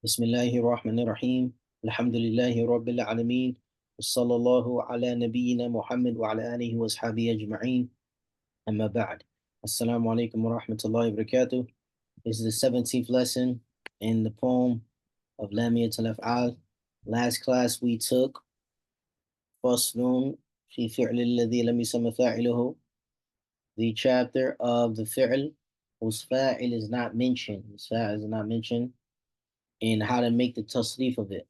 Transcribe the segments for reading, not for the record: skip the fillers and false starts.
بسم الله الرحمن الرحيم الحمد لله رب العالمين وصلى الله على نبينا محمد وعلى آله وأصحابه أجمعين أما بعد السلام عليكم ورحمة الله وبركاته. This is the 17th lesson in the poem of Laamiyyatul-Af'aal. Last class we took فصل في فعل الذي لم يسمى فاعله, the chapter of the fi'l whose fa'il is not mentioned, and how to make the tasrif of it.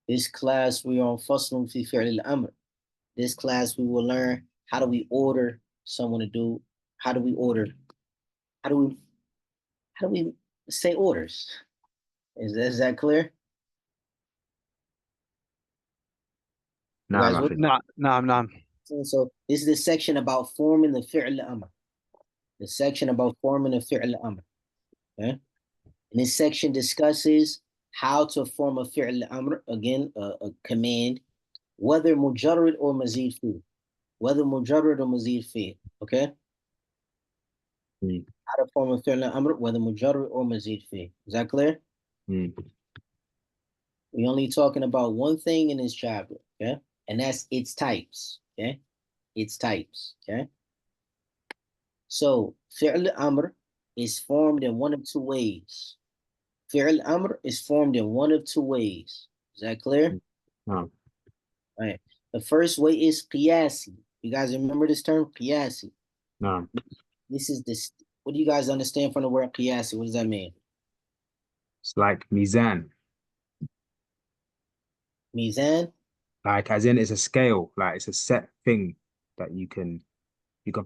This class we are on Faslun fi Fi'l al-Amr. This class we will learn how do we order someone to do, how do we order, how do we how do we say orders? Is that clear? You نعم guys أخي. نعم. so this is the section about forming the Fi'l al-Amr. The section about forming the Fi'l al-Amr. Okay? And this section discusses how to form a Fi'l al-Amr, again, a command, whether mujarrad or mazid fi. Whether mujarrad or mazid fi. Okay? How to form a fi'l al-amr, whether mujarrad or mazid fi. Is that clear? We're only talking about one thing in this chapter, okay? And that's its types, okay? Its types, okay? So fi'l al-amr is formed in one of two ways. Fi'l al-amr is formed in one of two ways. Is that clear? نعم. All right. The first way is qiyasi. You guys remember this term, qiyasi? نعم. This is this. What do you guys understand from the word qiyasi? What does that mean? It's like mizan, Mizan? like as in it's a scale, like it's a set thing that you can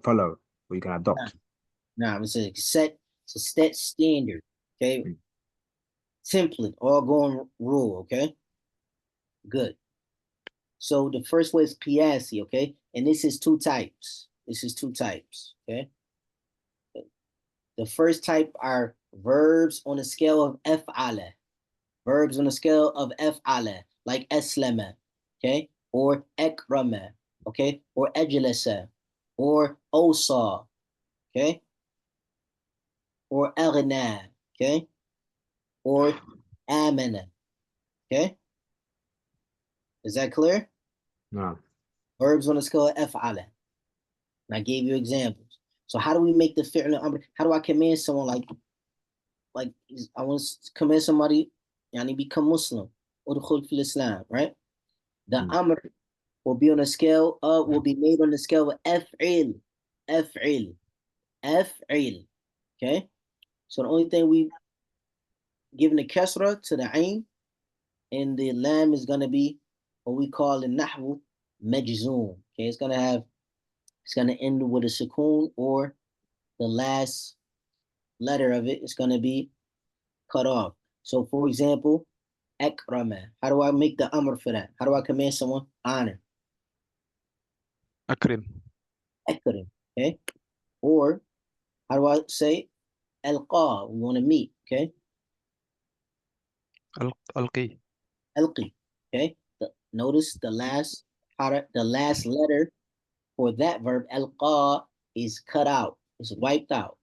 follow or you can adopt. Nah, it's a set standard, okay? Mm. Template, all going rule, okay? Good. So the first way is qiyasi, okay? And this is two types. Okay? The first type are verbs on a scale of af'ala. Verbs on a scale of af'ala, like aslama, okay? Or akrama, okay? Or ajlasa, or osa, okay? Or aghna, okay? Or amana, okay? Is that clear? No. Verbs on the scale of af'ala. And I gave you examples. So how do we make the fi'l al-amr? How do I command someone like I want to command somebody, yani become Muslim, udkhul fil Islam, right? The amr will be on a scale of, will be made on the scale of af'il, af'il, af'il, okay? So the only thing we giving the kasra to the ain, and the lam is going to be what we call in nahwu majzoom. Okay, it's going to end with a sukoon, or the last letter of it is going to be cut off. So for example, akrama. How do I make the amr for that? How do I command someone? Honor. أكرم. Akram. Okay. Or how do I say alqa? We want to meet. Okay. ألقي. Alqi. Okay. Notice the last letter for that verb alqa is cut out. It's wiped out.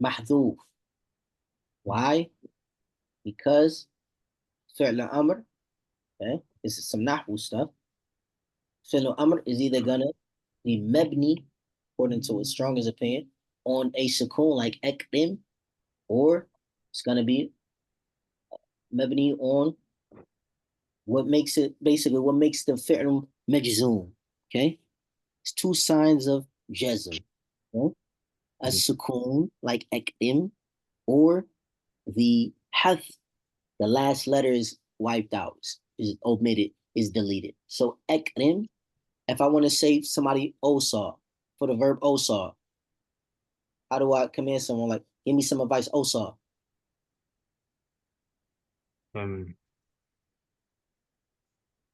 Mahdhuf. Why? Because fi'l amr, okay, this is some nahwu stuff. Fi'l amr is either gonna be mabni, according to its strongest opinion, on a sukoon like akrim, or it's gonna be mabni on what makes it, basically what makes the fi'l majzoom. Okay, it's two signs of jazm. Okay? A sukoon like akrim, or the hath, the last letter is wiped out, is omitted, is deleted. So akrim, if I want to say somebody osa, for the verb osa, how do I command someone like, give me some advice, osa?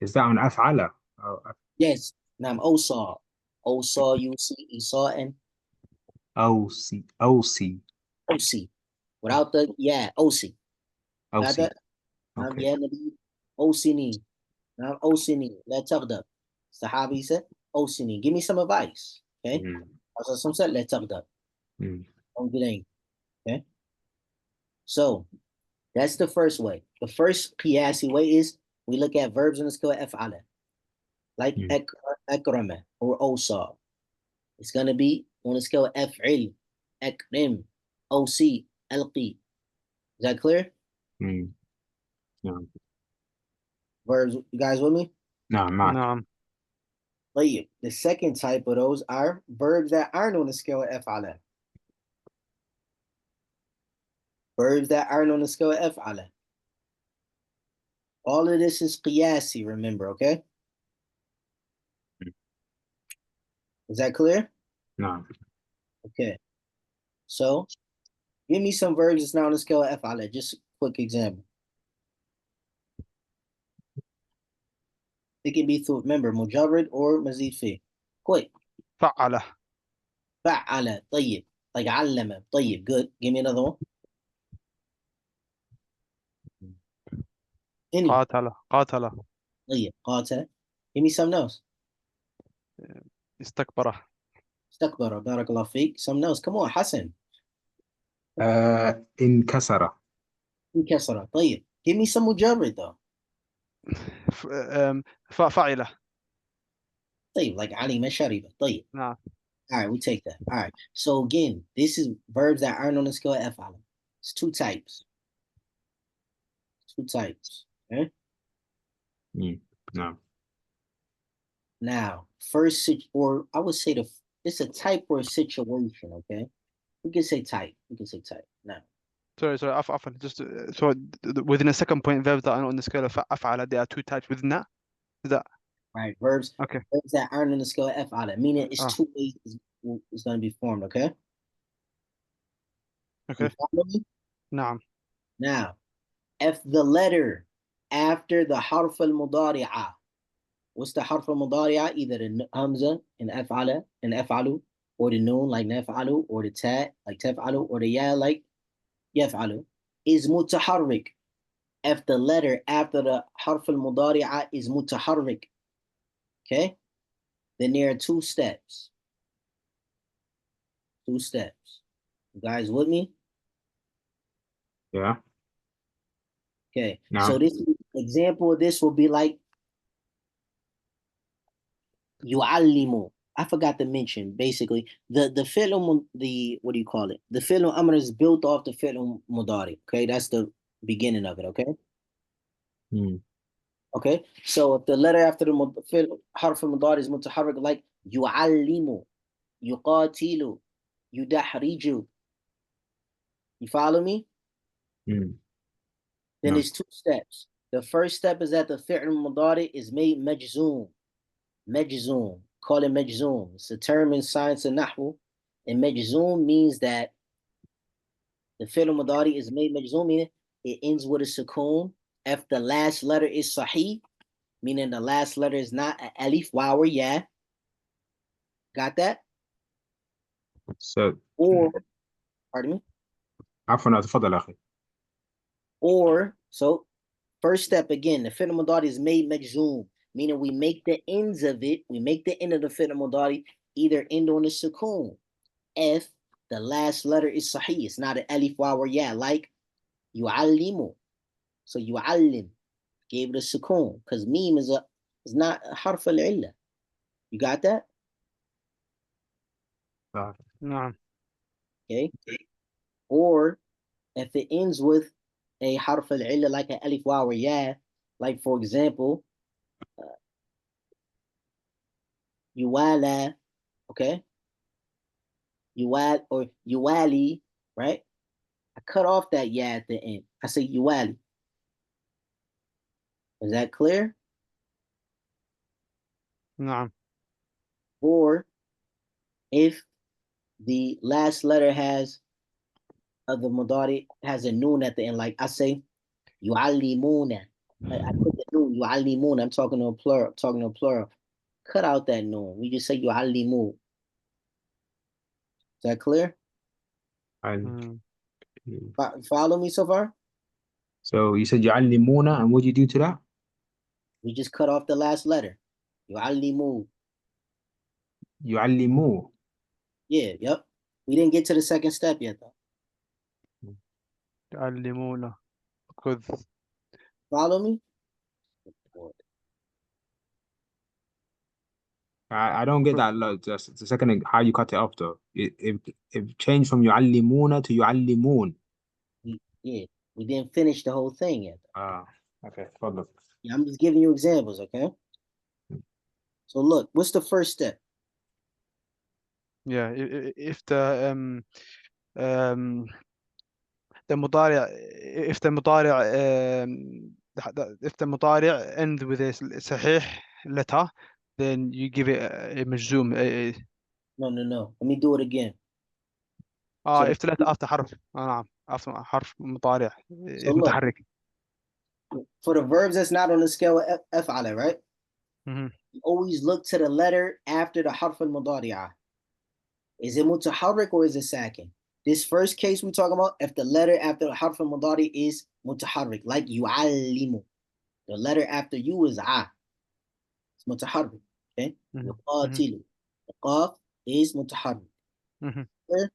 Is that on af'ala? Oh, Yes, now I'm osa. Osa, you see, Esau, and OC. osi. Without the, yeah, osi. Got OC. that? Okay. Yeah, nabi, osini. Now osini. Let's talk the Sahabi said, osini. Give me some advice. Okay? Also, some said, let's talk the. Okay? So That's the first way. The first qiyasi way is we look at verbs on the scale of af'ala, like Mm. akrama or awsa. It's going to be on the scale of af'il, akrim, osi, alqi. Is that clear? Mm. No, Verbs, you guys with me? no, Mark. نعم. طيب. The second type of those are verbs that aren't on the scale of af'ala. Verbs that aren't on the scale of af'ala. All of this is qiyasi, remember, okay? Is that clear? No. Okay. So give me some verbs that's not on the scale of af'ala. Just a quick example. It can be through, remember, mujarrad or mazid fi. Quick. فعل. فعل. طيب. Like علم. طيب. Good. Give me another one. Any. قاتل. قاتل. طيب. قاتل. Give me something else. استكبر. استكبر. بارك الله فيك. Something else. Come on, Hassan. انكسر. انكسر. طيب. Give me some mujarrad though. فعل. طيب. Like علم شرب. طيب. نعم. All right, we take that. All right. So again, this is verbs that aren't on the scale of af'ala. It's two types. Two types. Okay. Mm. No. Now, or I would say it's a type or a situation. Okay. We can say type. We can say type. Now, Sorry, عفوا. Just so within a second point, verbs that are on the scale of أفعل, there are two types within that. Is that right? Verbs. okay? Verbs that aren't on the scale of af'ala, meaning it's Ah, two ways it's going to be formed. Okay. You okay. follow me? نعم. Now, if the letter after the harf al-mudari'ah, what's the harf al-mudari'ah? Either the hamza in af'ala and af'alu, or the noon like naf'alu, or the ta like taf'alu, or the ya like yaf'alu, is mutaharrik. If the letter after the harf al-mudari'ah is mutaharrik, okay, then there are two steps. Two steps. You guys with me? Yeah. Okay. No. So this example of this will be like yu'allimu. I forgot to mention basically the fi'l the what do you call it? The fi'l amr is built off the fi'l mudari. Okay, that's the beginning of it. Okay. Mm. Okay. So if the letter after the fi'l harf mudari is mutaharrik like yu'allimu, yuqatilu, yudahriju. You follow me? Mm. Then No. there's two steps. The first step is that the fi'l mudari is made majzoom. Majzoom. Call it majzoom. It's a term in science and nahwu. And majzoom means that the fi'l mudari is made majzoom, meaning it ends with a sukoon. If the last letter is sahih, meaning the last letter is not a alif, waw, or ya. Got that? So Or, pardon me? عفوا تفضل أخي. Or, so first step again, the fi'l mudari is made majzoom, meaning we make the ends of it, we make the end of the fi'l mudari either end on a sukoon. If the last letter is sahih, it's not an alif, waw, or ya, like yu'allimu. So yu'allim gave it a sukoon because meme is not a harf al-illa. You got that? نعم. Okay. Or if it ends with a harf al-illa like an alif, waw, or ya, like for example, yuwala, okay? Yuwal or yuwali, right? I cut off that ya at the end. I say yuwali. Is that clear? نعم. Or if the last letter has of the mudari has a noon at the end, like I say yu'allimuna. I put the noon yu'allimuna. I'm talking to a plural. Talking to a plural. Cut out that noon. We just say yu'allimu. Is that clear? Mm. Follow me so far? So you said يعلمون, and what do you do to that? We just cut off the last letter. Yu'allimu. يعلموا. Yeah, yep. We didn't get to the second step yet though. يعلمون. يأخذ. Follow me? I don't get that. Just a second, how you cut it off though. It changed from يعلمون to يعلمون. Yeah, we didn't finish the whole thing yet. Ah, okay. Follow. Yeah, I'm just giving you examples, okay? So look, what's the first step? Yeah, if the مضارع if the مضارع if the مضارع end with a صحيح letter, then you give it a مجزوم. No. Let me do it again. So, if the letter after حرف نعم after حرف مضارع so look, متحرك. for the verbs that's not on the scale of أفعل, right? Mhm. You always look to the letter after the حرف المضارع. Is it متحرك or is it sakin? This first case we talking about, if the letter after the حرف المضارع is متحرك, like يعلم, the letter after you is a. It's متحرك, okay? يقاتل, the qaf is متحرك. Clear?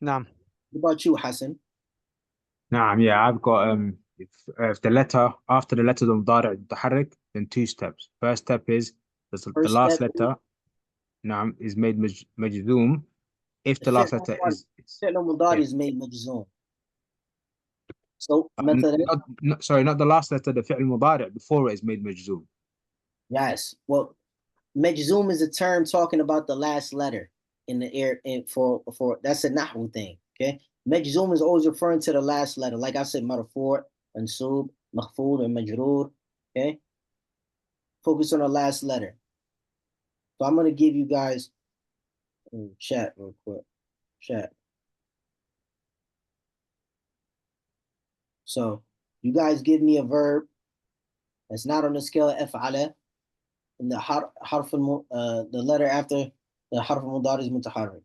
نعم. What about you, Hassan? نعم, yeah, I've got if the letter after the letter المضارع متحرك, then two steps. First step is the First last step is letter نعم is made مجزوم if the the last letter is فعل مضارع yeah. is made مجزوم. So مثلا Sorry, not the last letter, the فعل المضارع before it is made مجزوم. yes, well, مجزوم is a term talking about the last letter in the air. And for that's a nahwu thing. Okay, مجزوم is always referring to the last letter. Like I said, مرفوع, منصوب, مخفوض, and مجرور. Okay, focus on the last letter. So I'm gonna give you guys chat real quick. Chat. So you guys give me a verb that's not on the scale of أفعل, and the letter after the حرف المضارع is متحرك.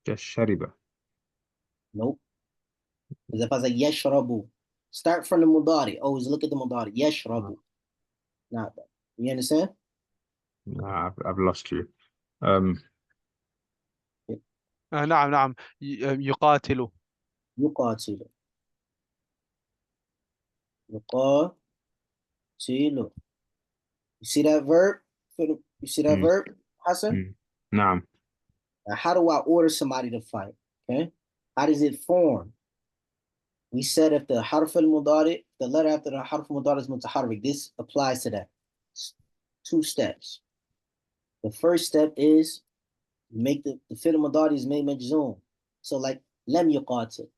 Just شرب. Nope. Because if I say يشرب, start from the mudari. Always look at the mudari. يشرب. Not that. You understand? Nah, I've lost you. نعم يقاتل. يقاتل. يقاتل. You see that verb? You see that verb, Hassan? نعم. Now, how do I order somebody to fight? Okay. How does it form? We said if the harf al-mudari, the letter after the harf al-mudari is mutaharrik, this applies to that. Two steps. The first step is make the fi'l mudari is made majzoom. So like lam yuqatil.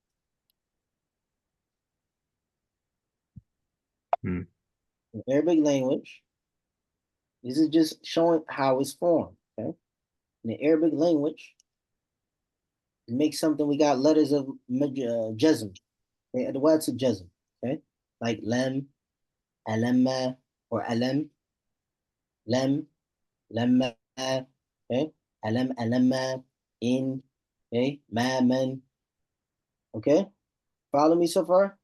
In Arabic language, this is just showing how it's formed. Okay. In the Arabic language, to make something, we got letters of jazm. Okay, the words of jazm. Okay, like lam, alamma, or alam, lam, lamma. Okay, alam, alamma, in. Okay, ma, man. Okay, follow me so far.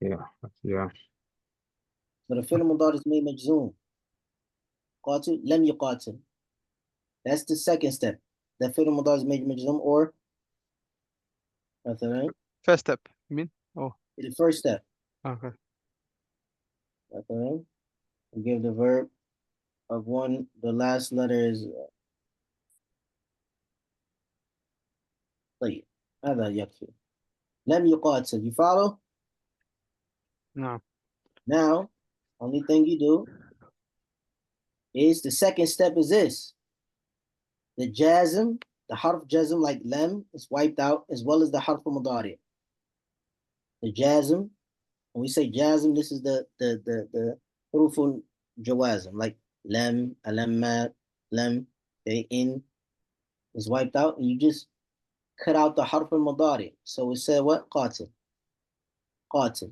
Yeah. So the fi'l mudari is made majzoom. قاتل لم يقاتل. That's the second step. The fi'l mudari is made majzoom, or مثلا First step, you mean? Oh, the first step. okay. مثلا we give the verb of one, the last letter is طيب. هذا يكفي. لم يقاتل. You follow? نعم. Now, only thing you do is the second step is this. The jazm, the harf jazm like lam is wiped out, as well as the harf mudari. The jazm, when we say jazm, this is the hurufun jawazm, like lam, alamma, lam, okay, in is wiped out, and you just cut out the harf al-mudari. So we say what? Qatil. Qatil.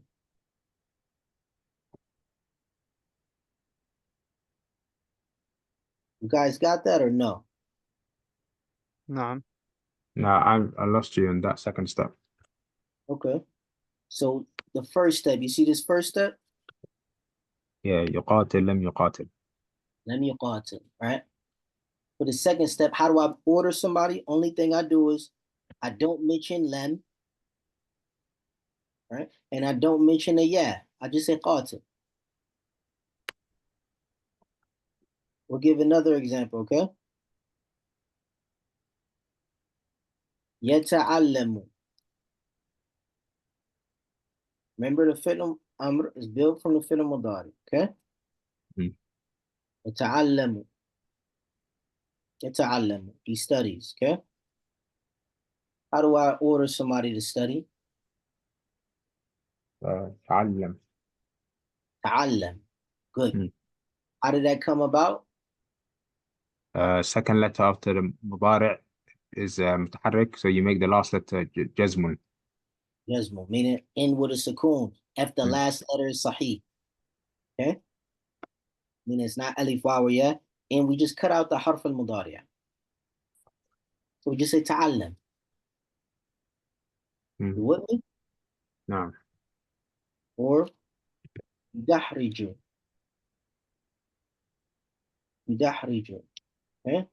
You guys got that or no? نعم. No, I lost you in that second step. Okay. So the first step, you see this first step? Yeah, يقاتل لم يقاتل. Lam yuqatil, right? For the second step, how do I order somebody? Only thing I do is I don't mention lam. right? And I don't mention a yeah. I just say qatil. We'll give another example, okay? يتعلم. Remember the fi'l amr is built from the fi'l mudari, okay? Mm. يتعلم. يتعلم. He studies, okay? How do I order somebody to study? تعلم. تعلم. Good. Mm. How did that come about? Second letter after the مضارع is متحرك, so you make the last letter جزم. Jazmu, meaning end with a sukoon. If the Mm. last letter is sahih, okay? Meaning it's not alif waw or ya, and we just cut out the harf al mudari'. So we just say ta'allam. You Mm. with me? نعم. Or yudahriju. Yudahriju. Okay?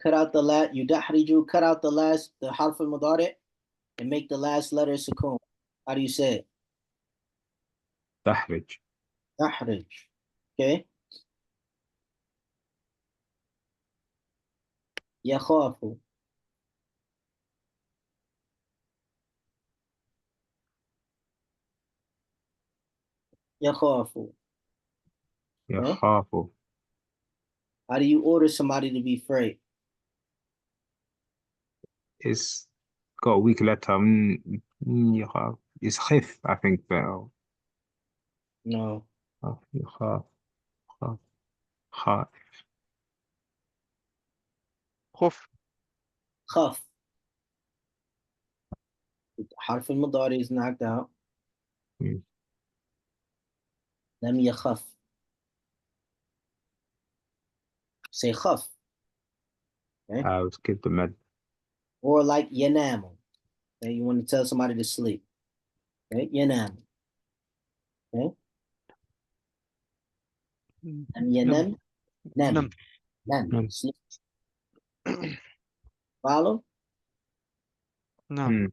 Cut out the last yudahriju, cut out the harf al mudari' and make the last letter sukoon. How do you say it? تحرج. Dahrij. Okay? Yakhafu. Yakhafu. Okay? يخاف. How do you order somebody to be afraid? It's got a weak letter. يخاف. It's خف, I think. But No. يخاف. خاف. خاف. خف. Khaf. Harf al mudari is knocked out. Mm. Lam yakhaf. Say khaf. Okay? I was skip the med. Or like yanamu. Okay? You want to tell somebody to sleep. Okay? Yanamu. Okay? Lam yanam. نم. Nam. نم. Nam. Mm. Sleep. Follow? نعم. Mm.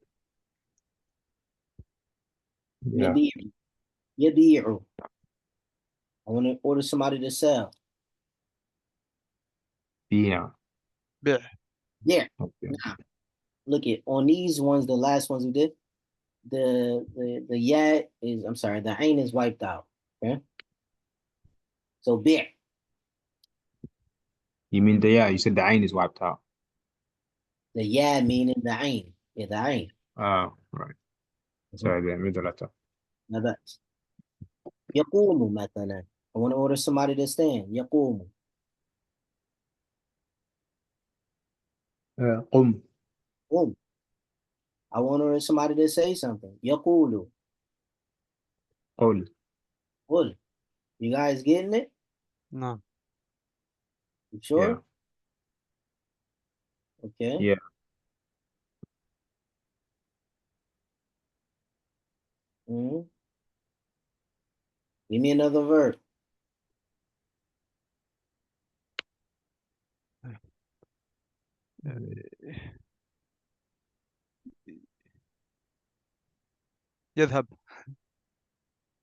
Yeah. Yabi'u. Yabi'u. I want to order somebody to sell. بيع. بيع. There. Okay. Now, look at on these ones, the last ones we did, the ya is, I'm sorry, the ain is wiped out. Okay? So bi'. You mean the yeah? You said the ain is wiped out. The ya meaning the ain. Yeah, the ain. Oh, right. Sorry, the middle letter. Now that's يقوم مثلا. I want to order somebody to stand. يقوم. قم. قم. I want to order somebody to say something. يقول. قل. قل. You guys getting it? نعم. You Yeah. sure? Okay. Yeah. Mhm. Give me another verb. يذهب.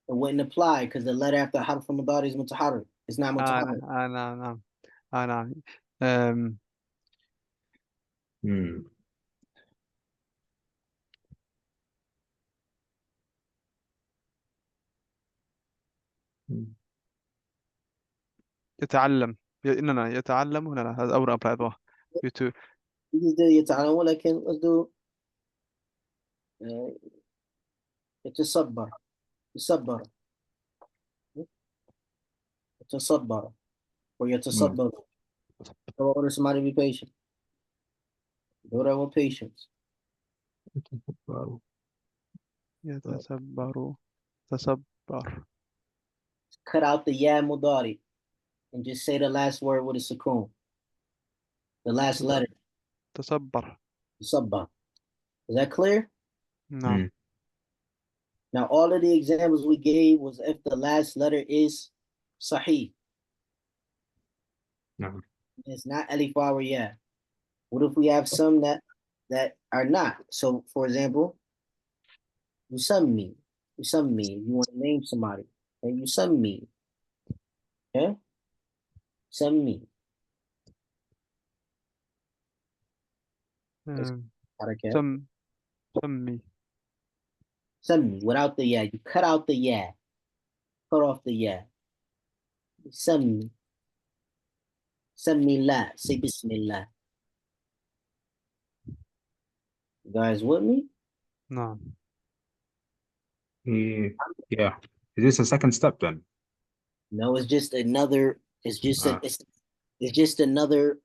It wouldn't apply because the letter after harf al-mudari is mutaharrik. It's not mutaharrik. نعم. نعم. نعم. أم، Mm. Mm. يتعلم. إننا يتعلم هنا هذا أمر بعضه. يتو. We just did يتعلم ولكن let's do يتصبر. يصبر. يتصبر. Or Mm. يتصبر. So order somebody to be patient. Do that with patience. يتصبر. تصبر. Cut out the ya mudari and just say the last word with a sukoon. The last letter. تصبر. Sabba. Is that clear? نعم. Mm. Now, all of the examples we gave was if the last letter is sahih. نعم. It's not alif waw or ya. What if we have some that are not? So, for example, يسمي. يسمي. You want to name somebody. Okay? يسمي. Okay? سمي. It's حركات. سمي. سمي without the yeah. You cut out the yeah. Cut off the yeah. سمي. سمي الله. Say Bismillah. You guys with me? نعم. Yeah. Is this a second step then? No, it's just another. It's just Ah. it's just another.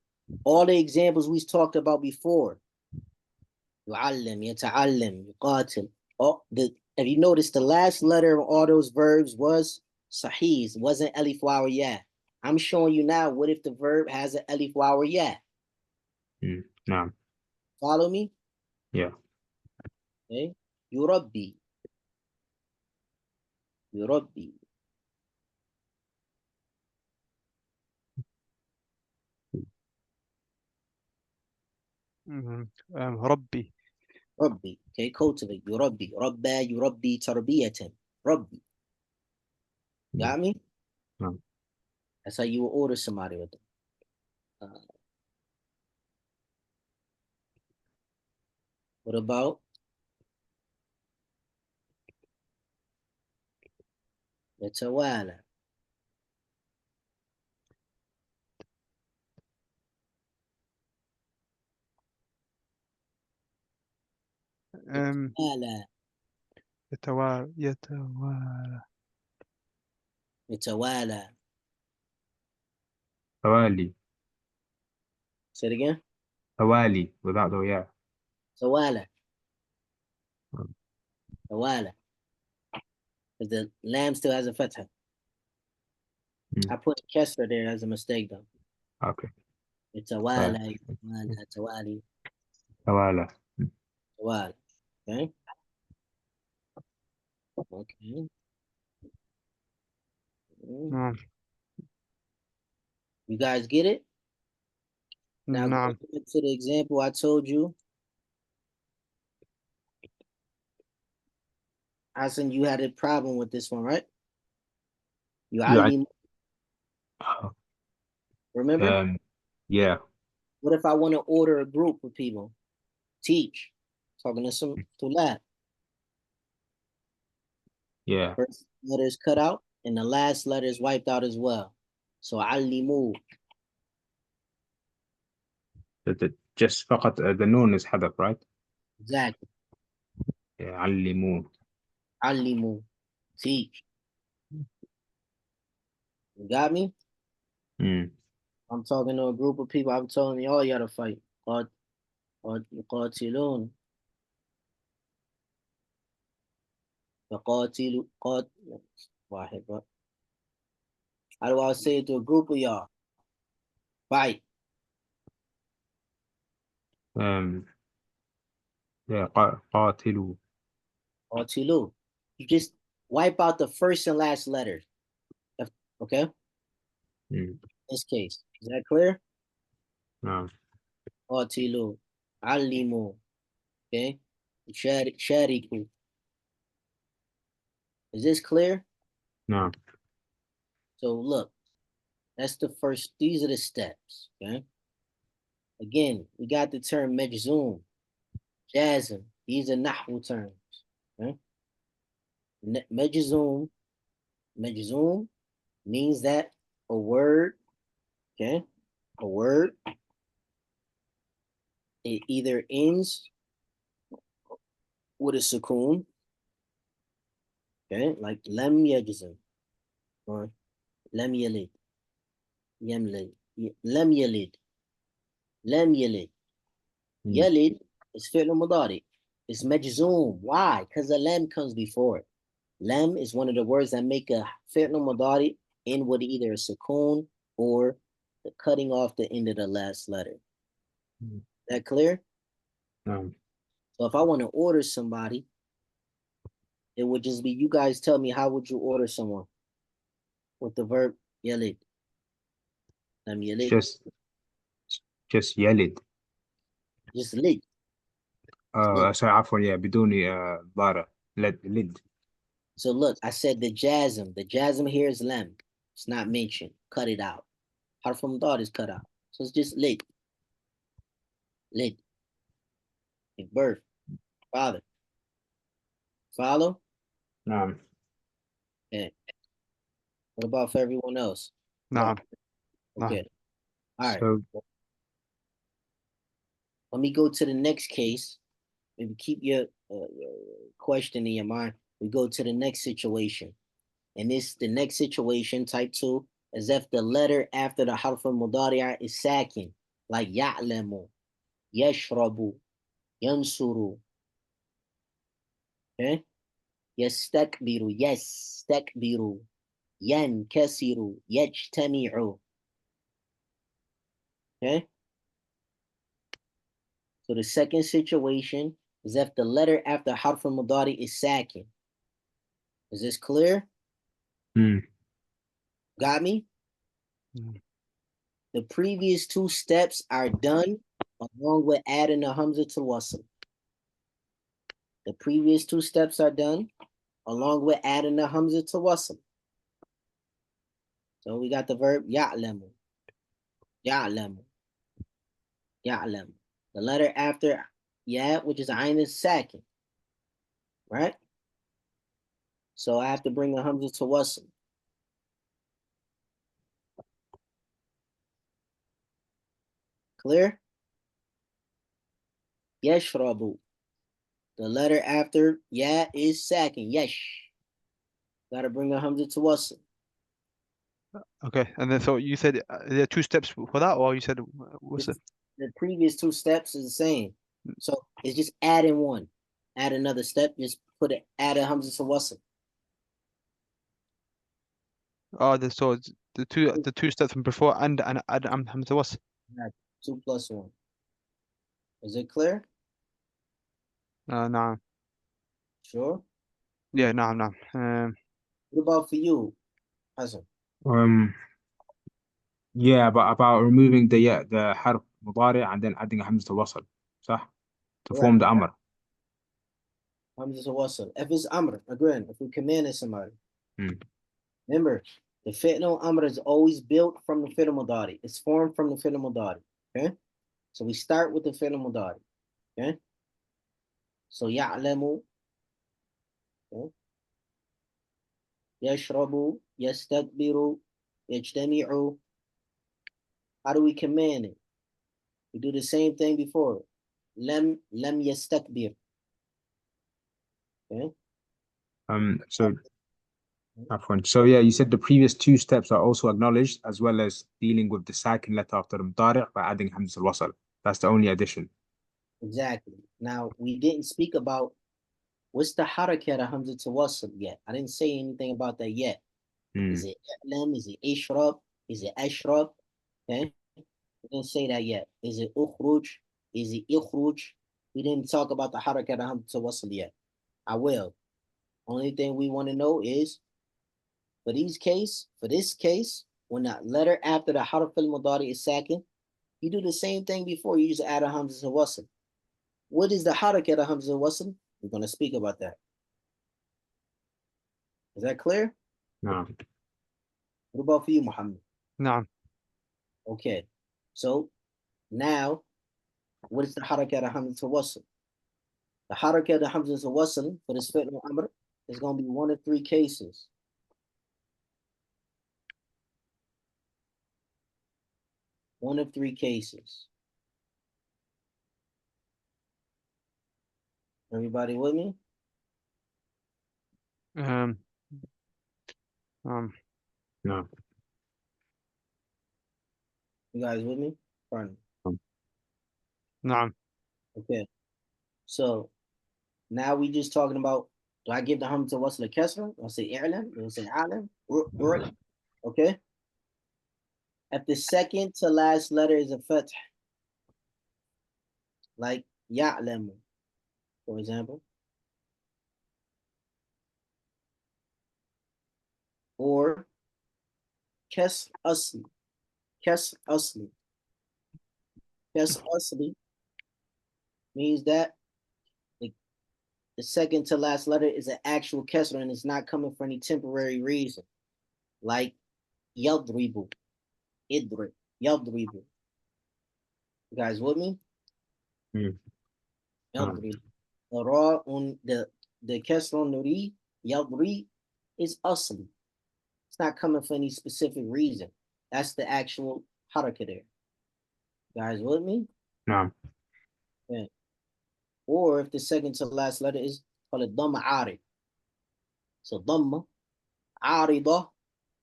All the examples we talked about before. يعلم, يتعلم, يقاتل. Have you noticed the last letter of all those verbs was sahih? It wasn't alif waw or ya. I'm showing you now. What if the verb has an alif waw or ya? نعم. Follow me? Yeah. Okay. يربي. يربي. ربي. ربي. Okay. Cultivate. يربي. ربى. يربي تربية. ربي. Got me? نعم. That's how you will order somebody with them. What about يتوالى? يتوالى. يتوالى. يتوالى. توالي. Say it again. توالي without the yeah. توالى. توالى. Because the lamb still has a fatha. I put a kesra there as a mistake though. Okay. يتوالى. يتوالى. توالي. توالى. توالى. Okay. Okay. نعم. You guys get it? Now نعم. go back to the example I told you. Hassan, you had a problem with this one, right? You already remember? Yeah. What if I want to order a group of people? Teach. Talking to some to lab. Yeah. First letter is cut out and the last letter is wiped out as well. So علموا. Just فقط the noon is حذف, right? Exactly. Yeah. علموا. علموا. Teach. You got me? I'm talking to a group of people. I'm telling you all you gotta fight. يقاتلون. يقاتلوا. واحد. How do I say it to a group of y'all? Fight. Yeah. قاتلوا. قاتلوا. You just wipe out the first and last letters. Okay? In this case. Is that clear? No. قاتلوا. علموا. Okay? شاركوا. Is this clear? No. So look, that's the first, these are the steps, okay? Again, we got the term majzoom, jazm. These are nahwu terms, okay? Majzoom means that a word, okay? A word, it either ends with a sukoon, okay? Like lam yajzam, or lam yalid, yamlid, lam yalid, lam yalid. Yalid is fi'l mudari. It's majzoom. Why? Because the lam comes before it. Lam is one of the words that make a fi'l mudari end with either a sukoon or the cutting off the end of the last letter. Is that clear? No. So if I want to order somebody, it would just be, you guys tell me, how would you order someone with the verb yalid? Lam yalid. Just يلد. Just lid. sorry عفوا بدون ضارع. lid. So look, I said the jazm. The jazm here is lam. It's not mentioned. Cut it out. Harf al-mudari is cut out. So it's just lid. Lid. Like birth. Father. Follow? نعم. Okay. What about for everyone else? نعم. Okay. All right. So Let me go to the next case. Maybe keep your question in your mind. We go to the next situation. And the next situation, type 2, is if the letter after the harf al-mudari' is sakin, like ya'lamu, yashrabu, yansuru. Okay? Yastakbiru, yastakbiru, yankasiru, yajtami'u. Okay? So the second situation is if the letter after harf al-mudari is sakin. Is this clear? Got me? Mm. The previous two steps are done along with adding a hamza to wasl. The previous two steps are done along with adding a hamza to wasl. So we got the verb ya'lamu, ya'lamu, ya'lamu. The letter after ya, which is ayn, is sakin, right? So I have to bring a hamza to wasl. Clear? Yashrabu. The letter after ya is sakin, yesh. Gotta bring a hamza to wasl. Okay, and then so you said there are two steps for that, or you said what's it? The previous two steps is the same. So it's just adding one. Add another step, just add a hamza to wasl. Oh, so it's the two steps from before and hamza was. 2 plus 1. Is it clear? نعم. Sure. Yeah, نعم نعم. What about for you, Hassan? yeah, but about removing the حرف مضارع and then adding a hamza wasl, صح? To form Correct. the amr. Hamza to wasl. If it's amr, again, if we commanded somebody. Mm. Remember, the fi'l amr is always built from the fi'l mudari. It's formed from the fi'l mudari. Okay? So we start with the fi'l mudari. Okay? So ya'lamu, okay? Yashrabu, yastakbiru, yajtami'u. How do we command it? We do the same thing before. Lam yastakbir. Okay? So so yeah, you said the previous two steps are also acknowledged as well as dealing with the second letter after the mudari' by adding hamza al-wasl. That's the only addition. Exactly. Now, we didn't speak about what's the harakat of hamza to wasl yet. I didn't say anything about that yet. Is it i'lam? Is it ishrab? Is it ashrab? Okay? We didn't say that yet. Is it ukhruj? Is it ikhruj? We didn't talk about the harakat of hamza to wasl yet. I will. Only thing we want to know is for this case, when that letter after the harf al-mudari is sakin, you do the same thing before. You just add a hamza to wasl. What is the harakat of hamza wasl? We're going to speak about that. Is that clear? No. What about for you, Muhammad? نعم. Okay. So now, what is the harakat of hamza wasl? The harakat of hamza wasl for this fi'l amr is going to be one of three cases. One of three cases. Everybody with me? Um, No. You guys with me? Fine. نعم. Okay. So now we just talking about, do I give the hamza wasl a kasra? Do I say i'lam? Do I say alam? Okay. If the second to last letter is a fath, like ya'lamu, for example, or kasr asli. Kasr asli. Kasr asli means that the second to last letter is an actual kesra and it's not coming for any temporary reason. Like yadribu, idrib, yadribu. You guys with me? Mm. Yadrib. The ra on the kesra on the ri, yadri, is asli. It's not coming for any specific reason. That's the actual haraka there. You guys with me? نعم. Yeah. Or if the second to last letter is called a dhamma arid. So dhamma arida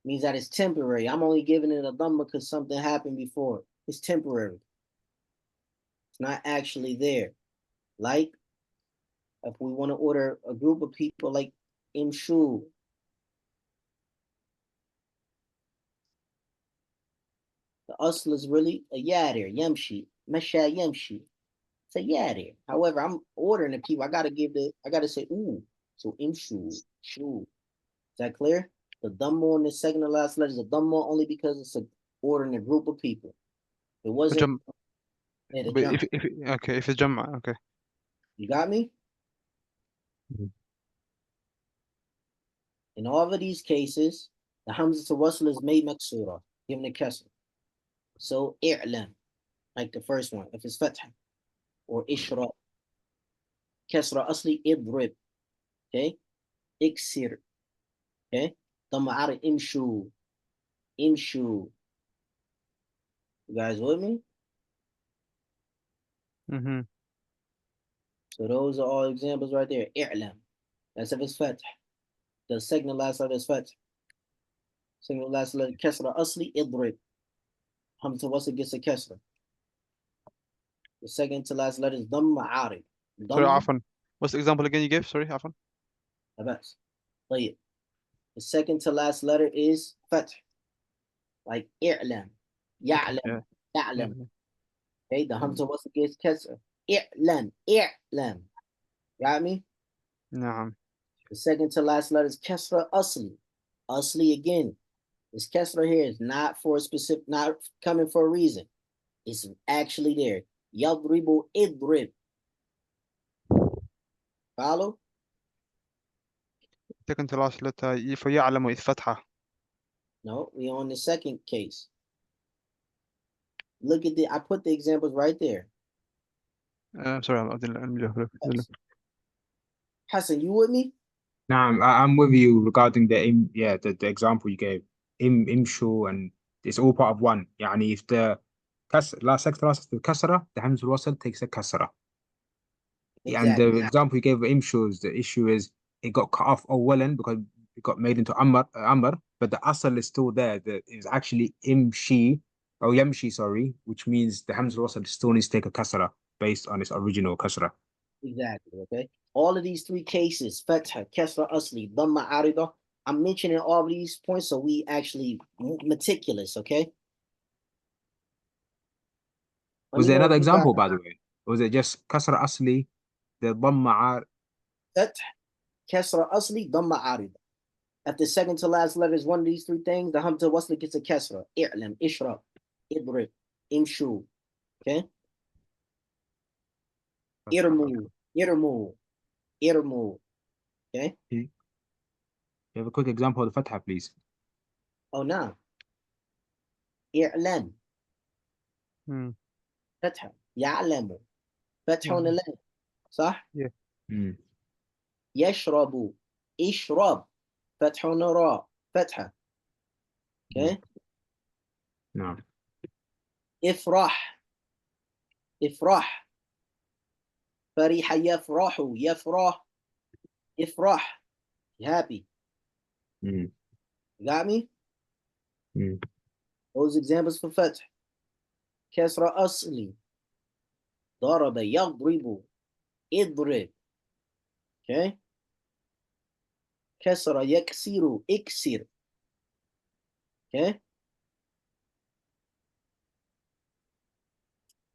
means that it's temporary. I'm only giving it a dhamma because something happened before. It's temporary. It's not actually there. Like if we want to order a group of people like imshu. The asl is really a yadir, yamshi, mesha yamshi. It's a yadir. However, I'm ordering the people. I gotta say ooh. So imshu, shu. Is that clear? The dhamma on the second to last letter is a dhamma only because it's a ordering a group of people. It wasn't. جم... Yeah, the but jump. if okay, if it's جمع, okay. You got me? Mhm. In all of these cases, the hamza to wasl is made maksura, given a kasr. So i'lam, like the first one, if it's fatha, or ishra, kasra asli idrib, okay? Iksir, okay? Dhamma ara imshu, imshu. You guys with me? Mm-hmm. So those are all examples right there. I'lam. That's if it's fatha. The second to last letter is fatha. Second to last letter kasra asli idrib. Hamza wasl gets a kasra. The second to last letter is dhamma arid. Sorry, Dhamma, عفوا. What's the example again you gave? Sorry, عفوا. abas. طيب. The second to last letter is fath, like i'lam, Okay, yeah. ya'lam, Yeah. ya'lam. Okay, the Mm. hamza wasl gets kasra. I'lam, i'lam. Got me? نعم. The second to last letter is kasra asli. Asli again. This kasra here is not for a specific, not coming for a reason. It's actually there. Yadribu idrib. Follow? Second to last letter فيعلم إذ فتحة. No, we on the second case. Look at I put the examples right there. Sorry, I'm Hassan, you with me? نعم, I'm with you regarding the example you gave. Imshu, and it's all part of one. يعني if the second last the kasra, the hamza wasl takes a kasra. And Exactly. the example you gave of imshu, the issue is it got cut off awalan because it got made into amr, but the asl is still there. It's actually imshi or yamshi, sorry, which means the hamza wasl still needs to take a kasra based on its original kasra. Exactly. Okay. All of these three cases, fatha, kasra, asli, dhamma, arida. I'm mentioning all of these points so we actually meticulous. Okay. Let Was me there know another if you got example, by the way? Or was it just kasra asli, the dhamma? fatha, kasra, asli, dhamma, arida. If the second to last letter is one of these three things, the hamza wasli gets a kasra. I'lam, ishrab, idrib, imshu. Okay. Irmu, irmu, irmu. Okay. You have a quick example of the fatha, please. Oh, now. I'lam, Mm. fatha, ya'lamu. Fatha on the lam. صح؟ Yeah. Mm. يشرب اشرب فتح راء فتحة. Okay. No. افرح افرح فرح يفرح يفرح افرح happy. Mm. You got me? Mm. Those examples for فتح. كسر أصلي ضرب يضرب اضرب. Okay. كسر يكسر اكسر. Okay.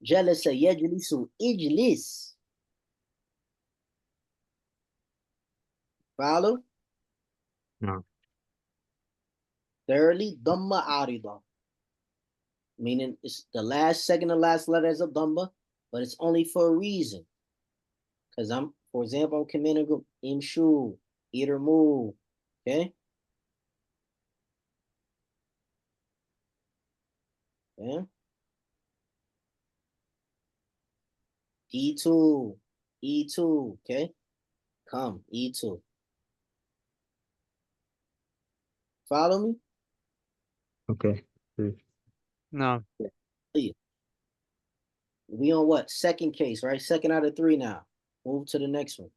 جلس يجلس اجلس. Follow? No. Thirdly, ضم عارضة. Meaning it's the second to last letter is a dhamma, but it's only for a reason. Because for example, I'm commanding a group, imshu, eat or move. Okay? Yeah. E2, E2, okay? Come, E2. Follow me? Okay. No. Yeah. We on what? Second case, right? Second out of three now. Move to the next one.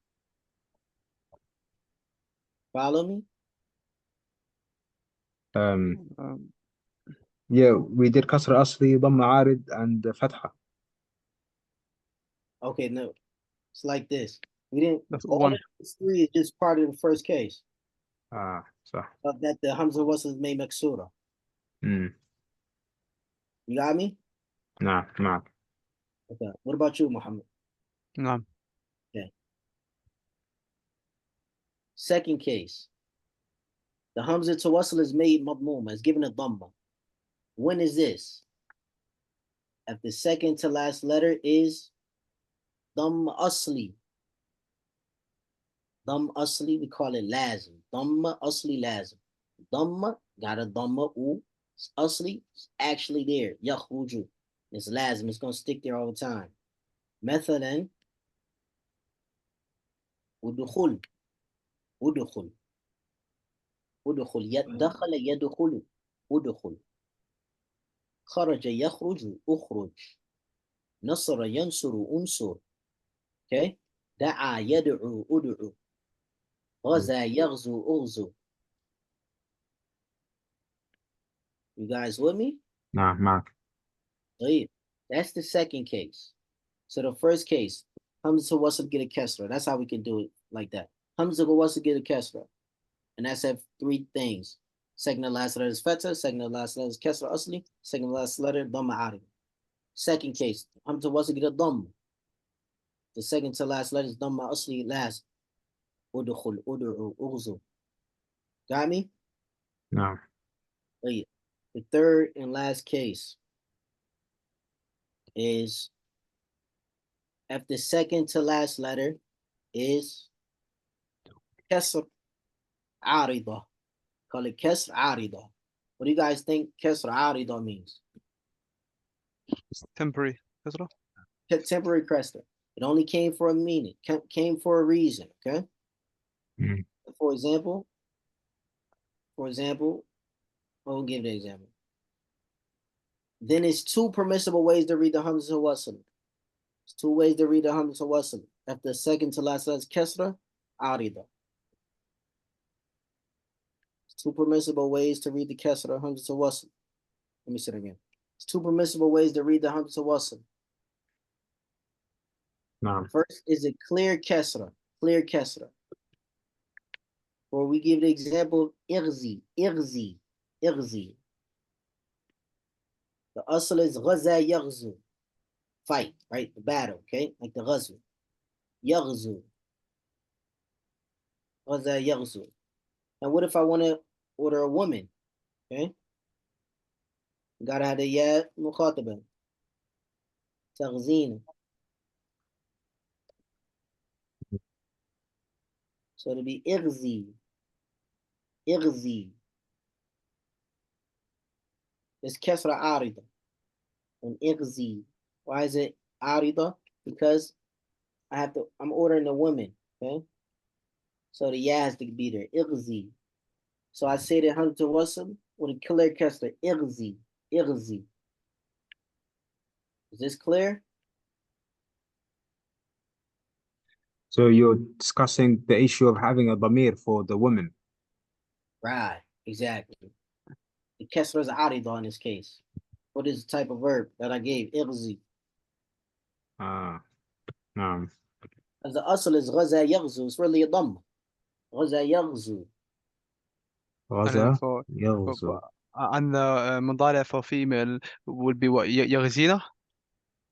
Follow me? Um, Yeah, we did كسر أصلي ضم عارض and فتحة. Okay, no. It's like this. We didn't, that's all of one. these three is just part of the first case. صح. That the Hamza wasn't made Maksura. امم You got me? نعم معك. Okay. What about you, Muhammad? No. Okay. Second case. The Hamza to Wasl is made Madmuma, is given a Dhamma. When is this? If the second to last letter is Dhamm Asli. Dhamm Asli, we call it Lazim. Dhamma Asli Lazim. Dhamma, got a Dhamma U. Asli, it's actually there. Yakhruju. It's Lazim, it's going to stick there all the time. مثلا ودخل ودخل ودخل دخل يدخل ودخل خرج يخرج اخرج نصر ينصر انصر. Okay, دعا يدعو ادعو غزا يغزو اغزو. You guys with me? نعم معك. That's the second case. So the first case, Hamza Wasl get a Kesra. That's how we can do it like that. Hamza Wasl get a Kesra. And that's have three things. Second to last letter is Feta, second to last letter is Kesra Asli, second to last letter, Dhamma Ari. Second case, Hamza Wasl get a Dhamma. The second to last letter is Dhamma Asli last. Udukhul, Udu'u, Ughzu. Got me? نعم. The third and last case is if the second to last letter is Kesr Arida. Call it Kesr Arida. What do you guys think Kesr Arida means? Temporary. Kasra. Temporary crester. It only came for a meaning, came for a reason, okay? Mm. For example, I'll give the example. Then it's two permissible ways to read the Hamza Wasl. It's two ways to read the Hamza Wasl. If the second to last letter is Kesra, Arida. It's two permissible ways to read the Kesra Hamza Wasl. Let me say it again. It's two permissible ways to read the Hamza Wasl. نعم. First is a clear Kesra, clear Kesra. Or we give the example of Irzi, Irzi, Irzi. The asl is Ghaza Yaghzu, fight, right? The battle, okay? Like the Ghazw. Yaghzu, Ghaza Yaghzu. Now, what if I want to order a woman, okay? Gotta have the Ya Mukhataba, Taghzina. So it'll be Irzi, Irzi. It's Kesra Arida. And Irzi. Why is it Arida? Because I'm ordering a woman, okay? So the Ya has to be there. Irzi. So I say the Hamza Wasl with a clear Kesra. Irzi, Irzi. Is this clear? So you're discussing the issue of having a ضمير for the woman. Right, exactly. The Kesra is Arida in this case. What is the type of verb that I gave? Irzi. نعم. As the asl is Ghaza Yaghzu, it's really a Dhamma. Ghaza Yaghzu. And then غزا يغزو. and the مضارع for female would be what? يغزينا.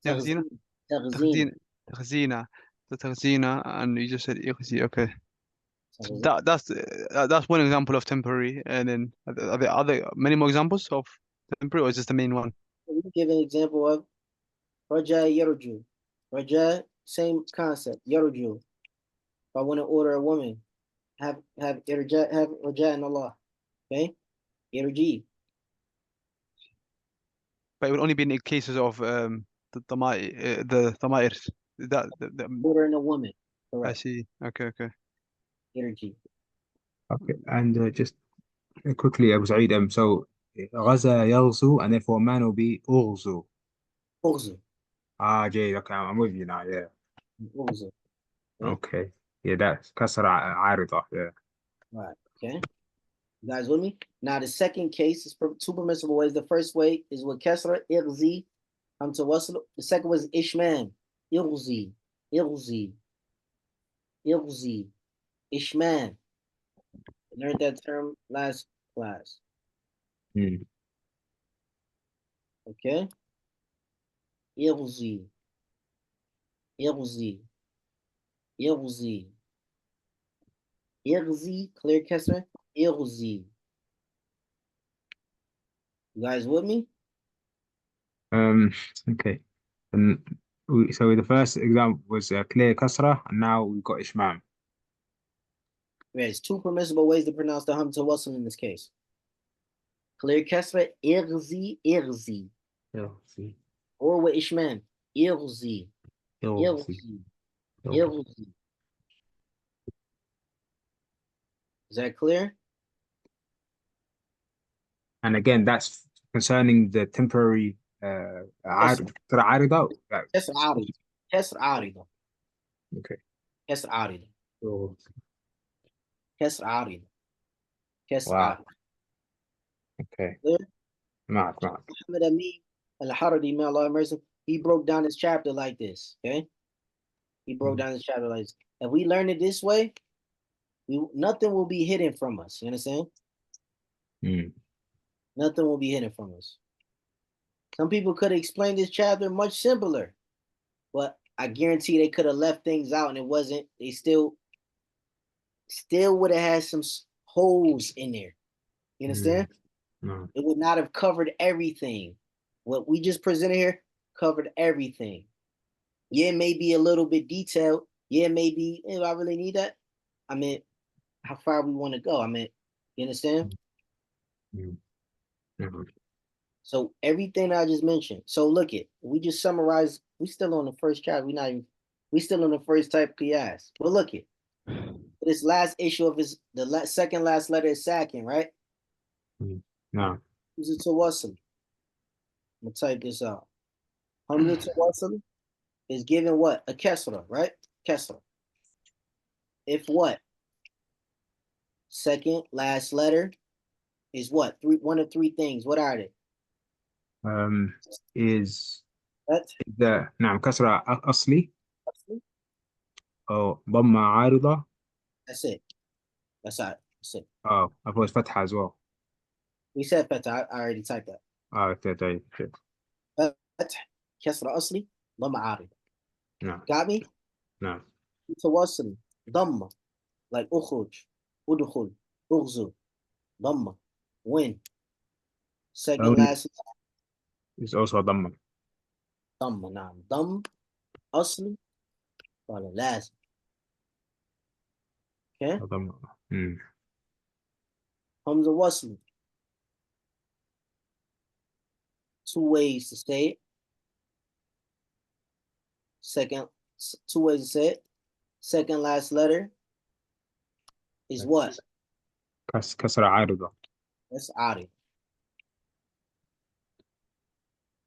يغزينا. Taghzina. تغزين. تغزينا. The تغزينا, and you just said يغزي. Okay. So Taghzina. that's one example of temporary, and then are there other many more examples of temporary, or is this the main one? We give an example of Raja Yarju. Raja same concept. Yarju. If I want to order a woman, have raja in Allah. Okay? Irji. But it would only be in cases of the dhamairs. Ordering a woman. I Correct. see. Okay. Irji. Okay, and just quickly, Abu Sa'id, so غزا يغزو, and therefore man will be أغزو. Urzu. Jay, okay, I'm with you now, yeah. Urzu. Okay. Yeah, that's كسر عارضة, yeah. Right. Okay. You guys with me? Now the second case is two permissible ways. The first way is with Kesra, Irzi, Hamtawasl. The second was Ishman, Irzi, Irzi, Irzi, Ishman. Learned that term last class. Hmm. Okay? Irzi, Irzi, Irzi, Irzi, clear Kesra, Irzi. You guys with me? Okay. And so the first example was clear kasra, and now we've got ishmam. There's two permissible ways to pronounce the Hamtawasl in this case. Clear Kesra, Irzi, Irzi. يغزي Or with Ishman, Irzi, يغزي Irzi, Irzi. Is that clear? And again, that's concerning the temporary عارضة. كسر عارض كسر عارضة Okay. كسر عارضة يغزي. كسر عارضة كسر Wow. عارضة. Okay. Clear? معك. Muhammad Amin al-Haradi, may Allah have mercy, he broke down his chapter like this. Okay, he broke down his chapter like this. If we learn it this way, nothing will be hidden from us. You understand? Mm. Nothing will be hidden from us. Some people could have explained this chapter much simpler, but I guarantee they could have left things out and it wasn't. They still would have had some holes in there. You understand? No. It would not have covered everything. What we just presented here covered everything. Yeah, maybe a little bit detailed. Yeah, maybe if I really need that. I mean, how far we want to go. I mean, you understand? Mm. So everything I just mentioned. So look it. We just summarized. We still on the first chapter. We still on the first type qiyas. But look it. This last issue of the second last letter is Sakin, right? No. Hamza Tawassul. I'm gonna type this out. Hamza Tawassul is given what? A kesra, right? Kesra. If what? Second last letter is what? One of three things. What are they? Is What? إذا نعم كسرة أصلي أو ضمة عارضة. That's it. That's it. That's it. I thought فتحة as well. We said fatah. I already typed that. Okay, طيب. فتح كسر أصلي ضمة عارضة. نعم. Got me? نعم. متوصل ضمة like أخرج أدخل أغزو ضمة win. Second last It's also ضمة. ضمة نعم ضم أصلي ولا لازم. Okay. ضمة. Hamza wasl. Two ways to say it. Two ways to say it. Second last letter is what? كسرة عارضة. That's Arida.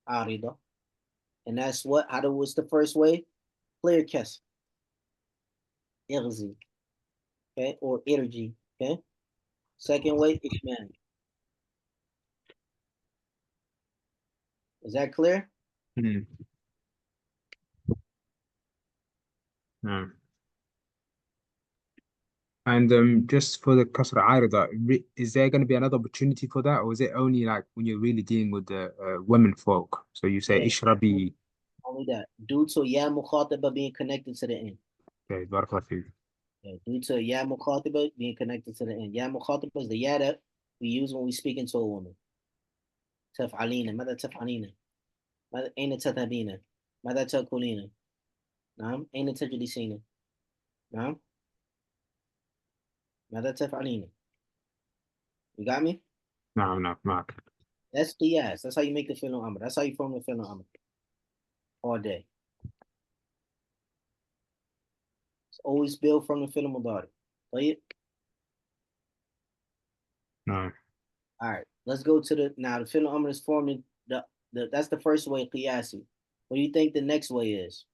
Arida. And that's what? What's the first way? Clear kesser. Irzi. Okay, or energy. Okay. Second way, Ishman. Is that clear? And just for the kasra عارضة, is there going to be another opportunity for that, or is it only like when you're really dealing with the women folk? So you say ishrabi. Only that. Due to ya mukhataba being connected to the end. Okay, بارك الله فيك. Yeah, due to ya mukhataba being connected to the end. Ya mukhataba is the ya that we use when we speak into a woman. تفعلين ماذا تفعلين أين تذهبين ماذا تأكلين نعم أين تجلسين نعم ماذا تفعلين you got me نعم نعم معك. that's قياس that's how you make the fi'l amr that's how you form the fi'l amr all day it's always built from the fi'l mudari طيب نعم. all right let's go to the now the fi'l amr is formed in the that's the first way qiyasi what do you think the next way is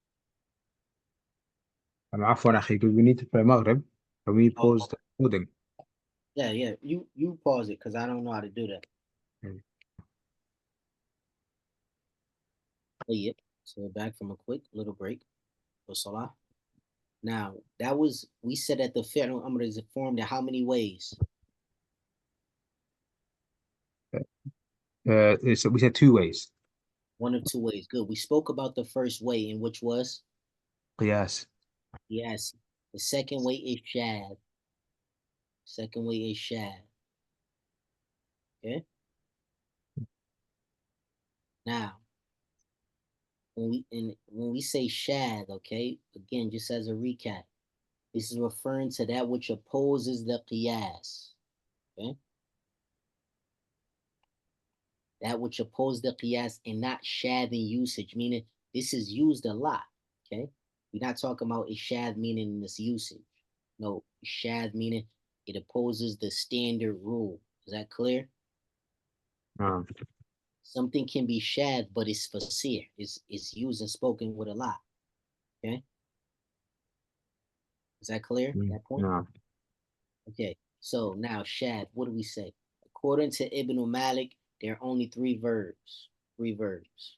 عفوا أخي, we need to play Maghrib. Can we oh, pause the recording? yeah you pause it because I don't know how to do that Mm. طيب so we're back from a quick little break for salah. Now, that was, we said that the fi'l amr is formed in how many ways? So we said two ways. One of two ways. Good. We spoke about the first way, in which was قياس. yes. The second way is shad. Second way is shad. Okay. Now, when we say shad, okay, again, just as a recap, this is referring to that which opposes the qiyas. Okay. That which opposes the qiyas and not shad in usage, meaning this is used a lot. Okay. We're not talking about ishad meaning this usage. No, ishad meaning it opposes the standard rule. Is that clear? نعم. Something can be shad, but it's fasir. It's used and spoken with a lot. Okay. Is that clear? That point? نعم. Okay. So now shad, what do we say? According to Ibn Malik, there are only three verbs. Three verbs.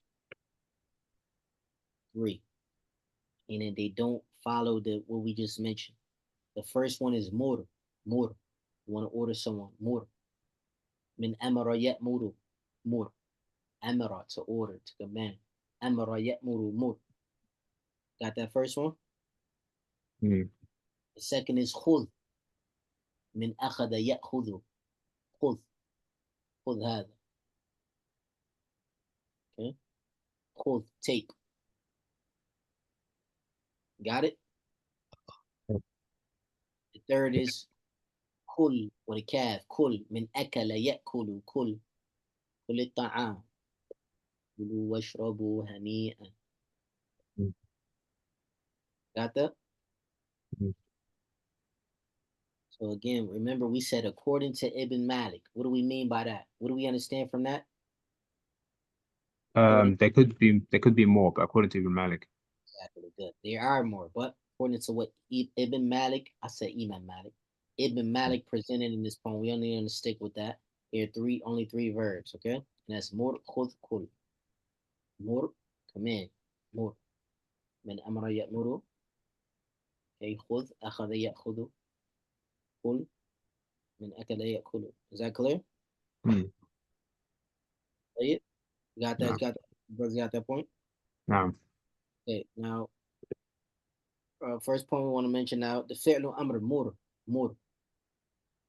Three. And then they don't follow the what we just mentioned. The first one is mur. Mur. You want to order someone. Mur. Min amara ya'muru. Mur. Amara, to order, to command. Amara ya'muru mur. Got that first one? Mm. The second is khudh. Min akhada ya'khudhu. Khudh. Khudh hada. Okay? Khudh, take. Got it? The third is kul, with a calf. Kul. Min akala ya'kulu. Kul. Kul الطعام. كلوا واشربوا هنيئا. Mm. Got that? Mm. So again, remember we said according to Ibn Malik. What do we mean by that? What do we understand from that? According There could be more, but according to Ibn Malik. exactly good. There are more, but according to what Ibn Malik, I said Imam Malik. Ibn Malik presented in this poem. We only going to stick with that. There are only three verbs, okay? And that's mur, khud, kul. Mur, command. Mur. من أمر يأمر. Okay, khud, أخذ يأخذ. Kul, من أكل يأكل. Is that clear? Mm. You got that? نعم. Got that point? نعم. Okay, now first point we want to mention now the fi'l amr mur mur.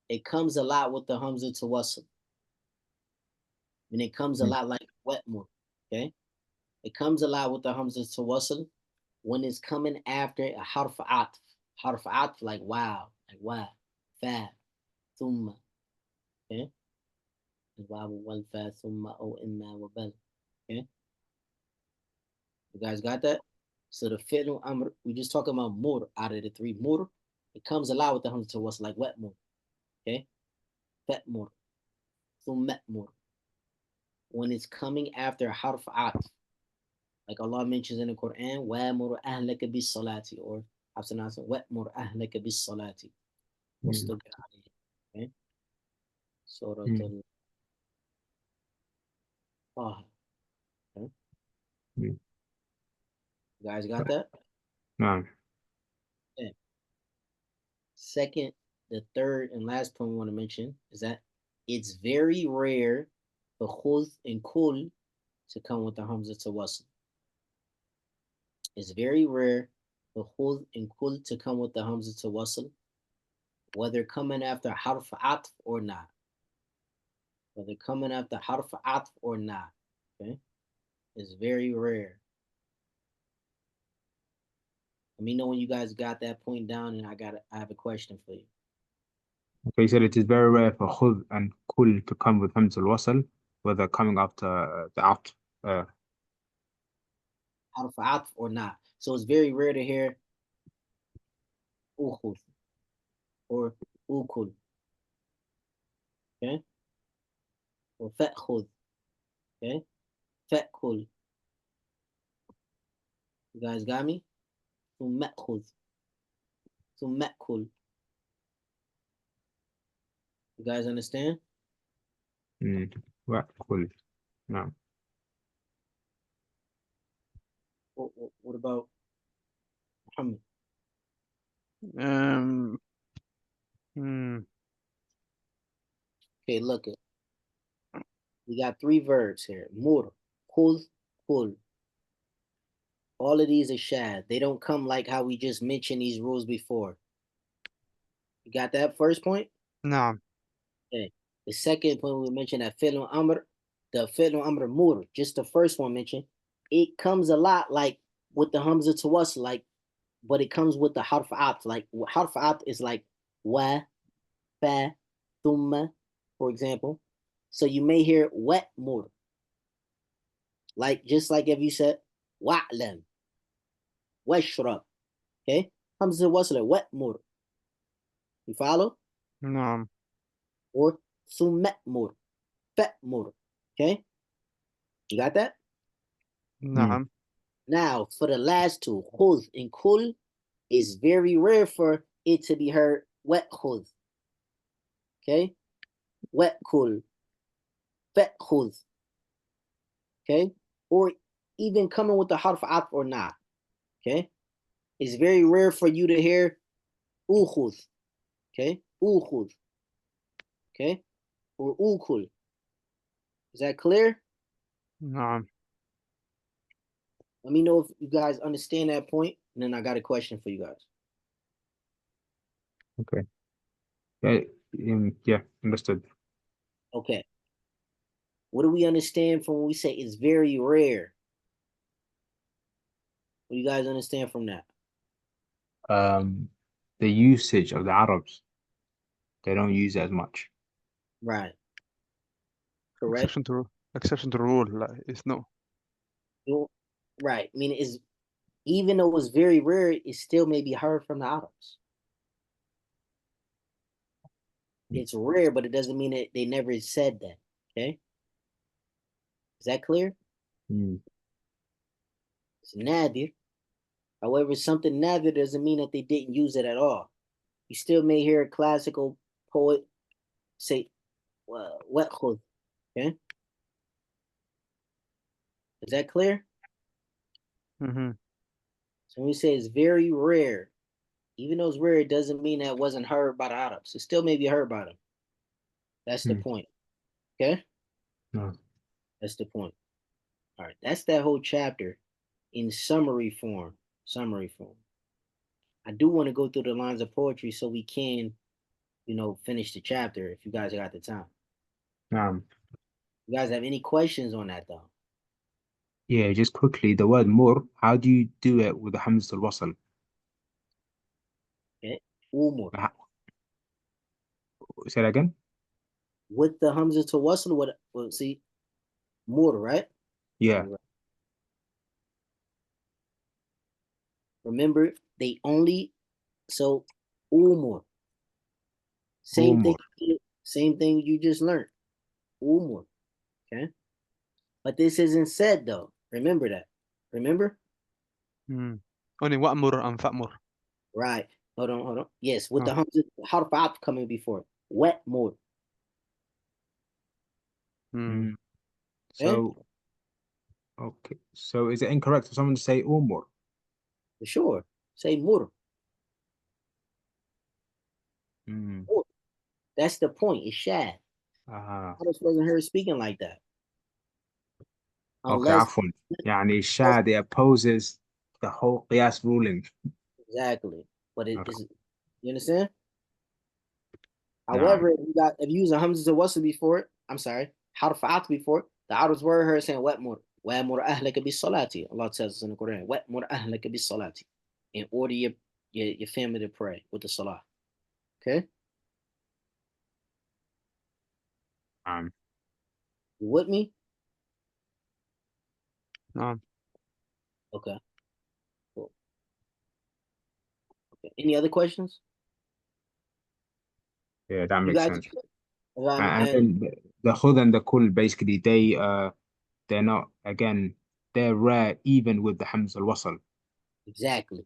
It comes a lot with the hamza to wasl, and it comes a Mm. lot like wet mur. Okay, it comes a lot with the hamza to wasl when it's coming after a harf atf like wow, fa, thumma. Okay, wow wal fa thumma o imma wa bal. Okay, you guys got that? So the fi'l amr, we just talking about mur out of the three mur. It comes a lot with the hamza to wasl like wet mur. Okay, fa'mur, thumma when it's coming after harf atf, like Allah mentions in the Quran, وَأْمُرْ أَهْلَكَ بِالصَّلَاةِ or وَأْمُرْ أَهْلَكَ بِالصَّلَاةِ Mm. وَاسْتَبِرْ عَلَيْهِ. Okay? Surah Mm. Al-Taha. Okay? Mm. You guys got that? نعم. Okay. Second, the third and last point we want to mention is that it's very rare for khudh and kul to come with the hamza to wasl. It's very rare for khudh and kul to come with the hamza to wasl, whether coming after harf atf or not. Whether coming after harf atf or not. Okay? It's very rare. Let me know when you guys got that point down, and I have a question for you. Okay, you said it is very rare for khud and kul to come with hamzatul wasl, whether coming after the out. Uh, Harf atf or not. So it's very rare to hear ukhud or ukul, okay? Or fa'khud, okay? Fa'kul. You guys got me? Ma'khud. Ma'kul. You guys understand? kul. No. What about Muhammad? Um, hmm. Okay, look it. We got three verbs here. Mur, khud, kul. All of these are shad. They don't come like how we just mentioned these rules before. You got that first point? نعم. Okay. The second point we mentioned that fi'l amr, the fi'l amr mur, just the first one mentioned, it comes a lot like with the hamza to us, like, but it comes with the harf at. Like harf at is like wa, fa, thumma, for example. So you may hear wet mur, like just like if you said wa'lam, washrab, okay? Hamza to us like wet mur. You follow? نعم. Or thumma mur, fa mur, okay? You got that? نعم. Now, for the last two, khudh and kul, is very rare for it to be heard wet khudh. Okay? Wet kul, fet khudh. Okay? Or even coming with the harf atf or not. Okay? It's very rare for you to hear ukhudh. Okay? Ukhudh. Okay? Or ukul. Is that clear? نعم. Let me know if you guys understand that point, and then I got a question for you guys. Okay. Yeah, understood. Okay. What do we understand from when we say it's very rare? What do you guys understand from that? Um, the usage of the Arabs, they don't use it as much. Right. Correct. Exception to rule. لا, it's no. Right. I mean, it's even though it's very rare, it still may be heard from the Arabs. It's rare, but it doesn't mean that they never said that. Okay. Is that clear? Mm. It's nadir. However, something nadir doesn't mean that they didn't use it at all. You still may hear a classical poet say, "Wet khud." Okay. Is that clear? Mm-hmm. So when we say it's very rare, even though it's rare, it doesn't mean that it wasn't heard by the Arabs. It still may be heard by them. That's the Mm. point. Okay. No. That's the point. All right. That's that whole chapter in summary form. Summary form. I do want to go through the lines of poetry so we can, finish the chapter if you guys got the time. You guys have any questions on that though? Yeah, just quickly, the word mur, how do you do it with the hamzatul wasl? Okay. Umur. Say that again? With the Hamza to Wasl, what see? Mur, right? Yeah. Remember, they only so umur. Umur. Same thing you just learned. Umur. Okay. But this isn't said though. Remember that. Remember? Only وأمر and فأمر. Right. Hold on. Yes, with the Oh. Hamza harf coming before. Wet mur. Mm. Okay? So, okay. So is it incorrect for someone to say umur? For sure. Say mur. Mm. Mur. That's the point. It's shad. Ah. I just wasn't heard speaking like that. Okay, Unless عفوا. يعني shad, it opposes the whole qiyas ruling. exactly. But it Okay. is, you understand? نعم. However, if you use a hamza to wasl before, I'm sorry, harf before, the Arabs were her saying wet mur. وَأْمُرْ أَهْلَكَ بِالصَّلَاةِ. Allah tells us in the Quran, وَأْمُرْ أَهْلَكَ بِالصَّلَاةِ. and order your family to pray with the salah. Okay? Um, You with me? نعم. Okay. Cool. Okay. Any other questions? yeah, that You makes guys, sense. And and then the khud and the kul basically they're not again they're rare even with the hamza al wasl, exactly.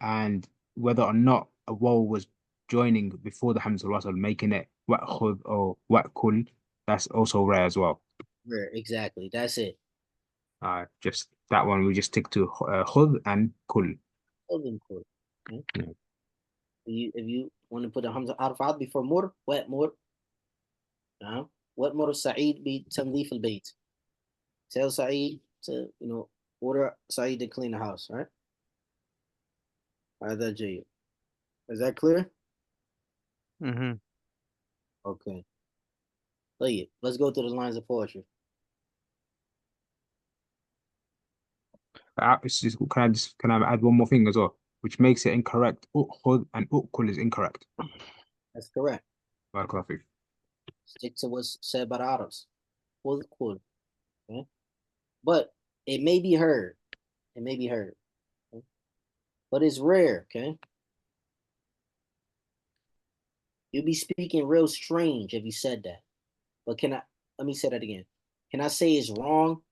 and whether or not a waw was joining before the hamza al wasl, making it wa khud or wa kul, that's also rare as well. Rare. Exactly. That's it. Just that one we just stick to khud and kul. Clothing code. Okay? Yeah. If you want to put a hamza arfad before mur, wet mur, wet mur Sa'id be tanzif al bayt. Tell Sa'id to, order Sa'id to clean the house, right? هذا جيد. Is that clear? مهم. Okay. طيب. Let's go through the lines of poetry. Can I add one more thing as well, which makes it incorrect? Ukhud and ukul is incorrect. That's correct. Barakallahu feek. Stick to what's said by the Arabs. Cool, cool. Okay? But it may be heard. It may be heard. Okay? But it's rare, okay? You'll be speaking real strange if you said that. But let me say that again. Can I say it's wrong?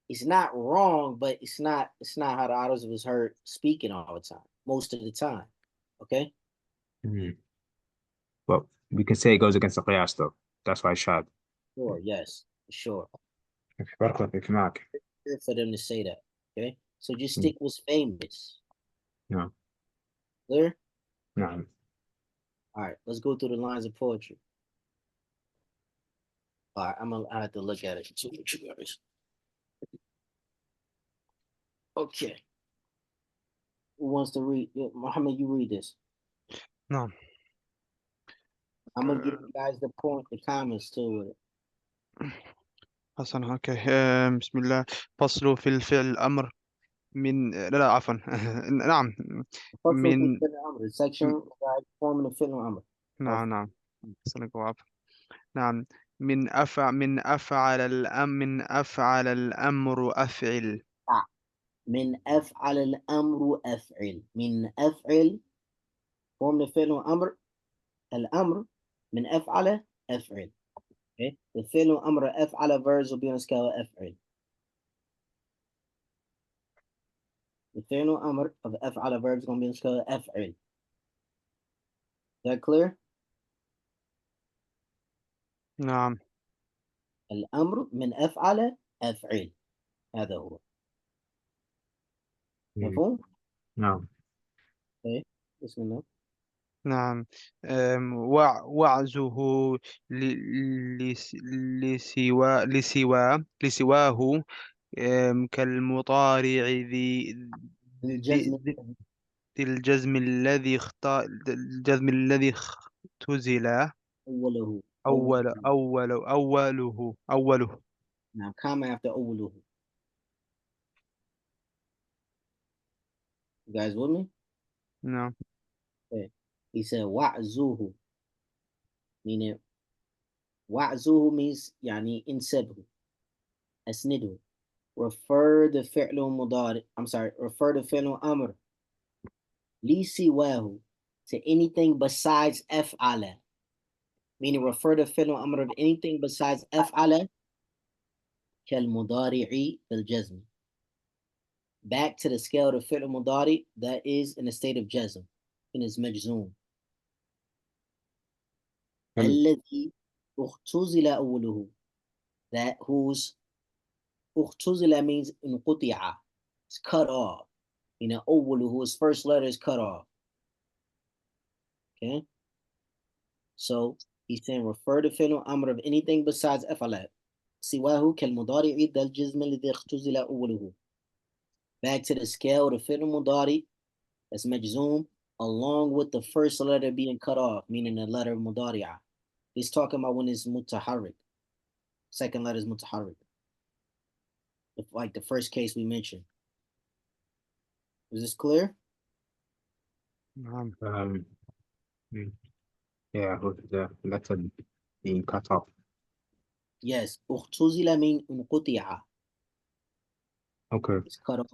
It's not wrong, but it's not how the Arabs was heard speaking all the time, most of the time. Okay? Mhm. But we can say it goes against the qiyas though. That's why it's shad. Sure, yes, sure. Okay, barakallahu feek, معك. Good for them to say that. Okay? So just Mm. stick what's famous. No, Clear? no. All right, let's go through the lines of poetry. All right, I have to look at it too with you guys. Okay. Who wants to read? Yeah, Muhammad, you read this. نعم. I'm gonna give you guys the comments too with it. حسنا اوكي. بسم الله. فصل في الفعل الأمر من لا عفوا. نعم. فصل في من فعل الأمر. Section guys forming the فعل الأمر. Or نعم نعم. حسنا عفوا. نعم. من أفعل الأمر أفعل. من أفعل الأمر أفعل. من أفعل form the فعل الأمر. الأمر من أفعل أفعل. Okay. The فعل الأمر أفعل verbs will be on the scale of أفعل. The فعل الأمر of أفعل verbs is going to be on the scale of أفعل. Is that clear? نعم. الأمر من أفعل أفعل. هذا هو. مفهوم؟ No. Okay. بسم الله. نعم. وعزه لسواه كالمطارع الجزم ذي الجزم الذي اختزل أوله أوله. نعم comma after أوله. You guys with me? نعم. Okay. He said وعزه meaning وعزه means يعني انسبه أسنده. Refer the فعل مضارع refer the فعل أمر لسواه to anything besides أفعل, meaning refer the فعل أمر of anything besides أفعل كالمضارع بالجزم. Back to the scale of the فعل مضارع that is in a state of jazm and is مجزوم. الذي اختزل أوله, that whose اختزل means انقطع, it's cut off. أوله, whose first letter is cut off. Okay? So he's saying refer to فعل أمر of anything besides أفعل سواه كالمضارع ذا الجزم الذي اختزل أوله. Back to the scale of the فعل مضارع that's مجزوم along with the first letter being cut off, meaning the letter مضارع. He's talking about when it's mutaharrik. Second letter is mutaharrik. Like the first case we mentioned. Is this clear? نعم. mm, yeah, with the letter being cut off. Yes. اختزل mean انقطع. Okay. It's cut off.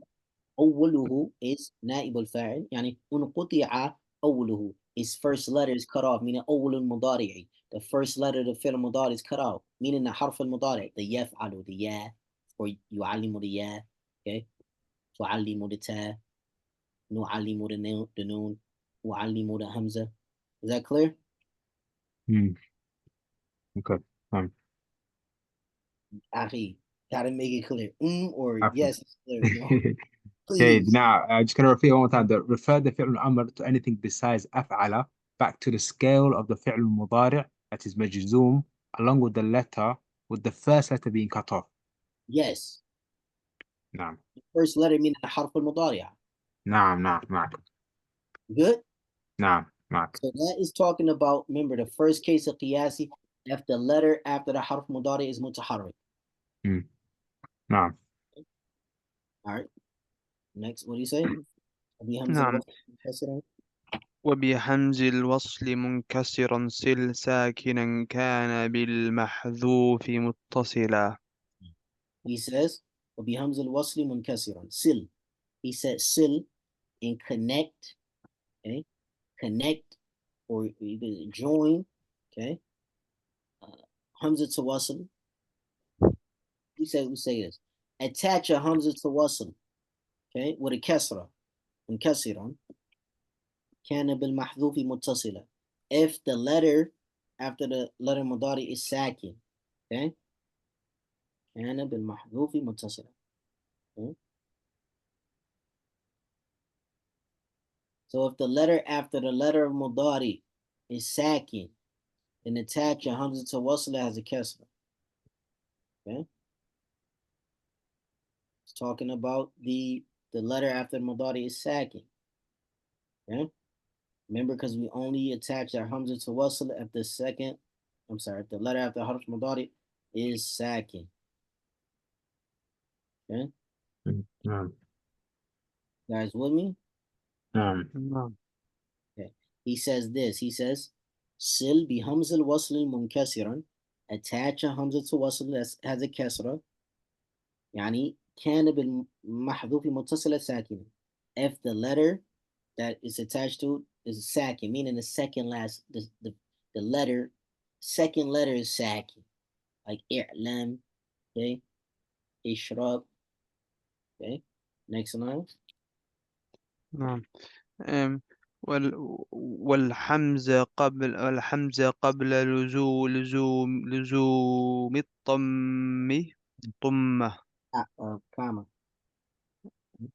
أوله is نائب الفاعل يعني انقطع أوله. His first letter is cut off meaning أول المضارع. The first letter of the فعل المضارع is cut off meaning the حرف المضارع the يفعل the يا or يعلم the يا okay تعلم the تا نعلم the نون أعلم the همزة. Is that clear? Mm, okay. أخي gotta make it clear or عفوا. yes it's clear you know Okay, please. now just gonna repeat one more time. Refer the فعل الأمر to anything besides أفعل back to the scale of the فعل المضارع that is مجزوم along with the letter with the first letter being cut off. Yes. نعم. The first letter meaning the حرف المضارع. نعم معك. Good. نعم معك. So that is talking about, remember the first case of qiyasi, if the letter after the harf mudari is mutaharrik. نعم. All right. Next, what do you say? نعم. وبحمز الوصل منكسرا سل ساكنا كان بالمحذوف متصلا. He says, وبهمز الوصل منكسرا. Sil. He said sil and connect, okay? Connect or you can join, okay? Hamza to wasl. We say this. Attach a hamza to wasl, okay, with a kasra. منكسرا كان بالمحذوف متصلة. If the letter after the letter مضارع is ساكن, okay? كان بالمحذوف متصلة. Okay? So if the letter after the letter of مضارع is ساكن, then attach a hamza to wasl has a kasra. Okay? It's talking about the letter after مضارع is ساكن. Okay? Remember, because we only attach our hamza to wasl if the second, I'm sorry, if the letter after harf مضارع is ساكن. Okay? نعم. Guys with me? نعم. نعم. Okay. He says this. He says, sil bi hamzal wasl munkasiran. Attach a hamza to wasl that has a kasra. يعني كان بالمحذوف متصلة ساكنة. If the letter that is attached to is sakin, meaning the second last, the letter, second letter is sakin. Like i'lam, okay, ishrab, okay. Next line. نعم. والحمزة قبل لزوم طمة. Comma.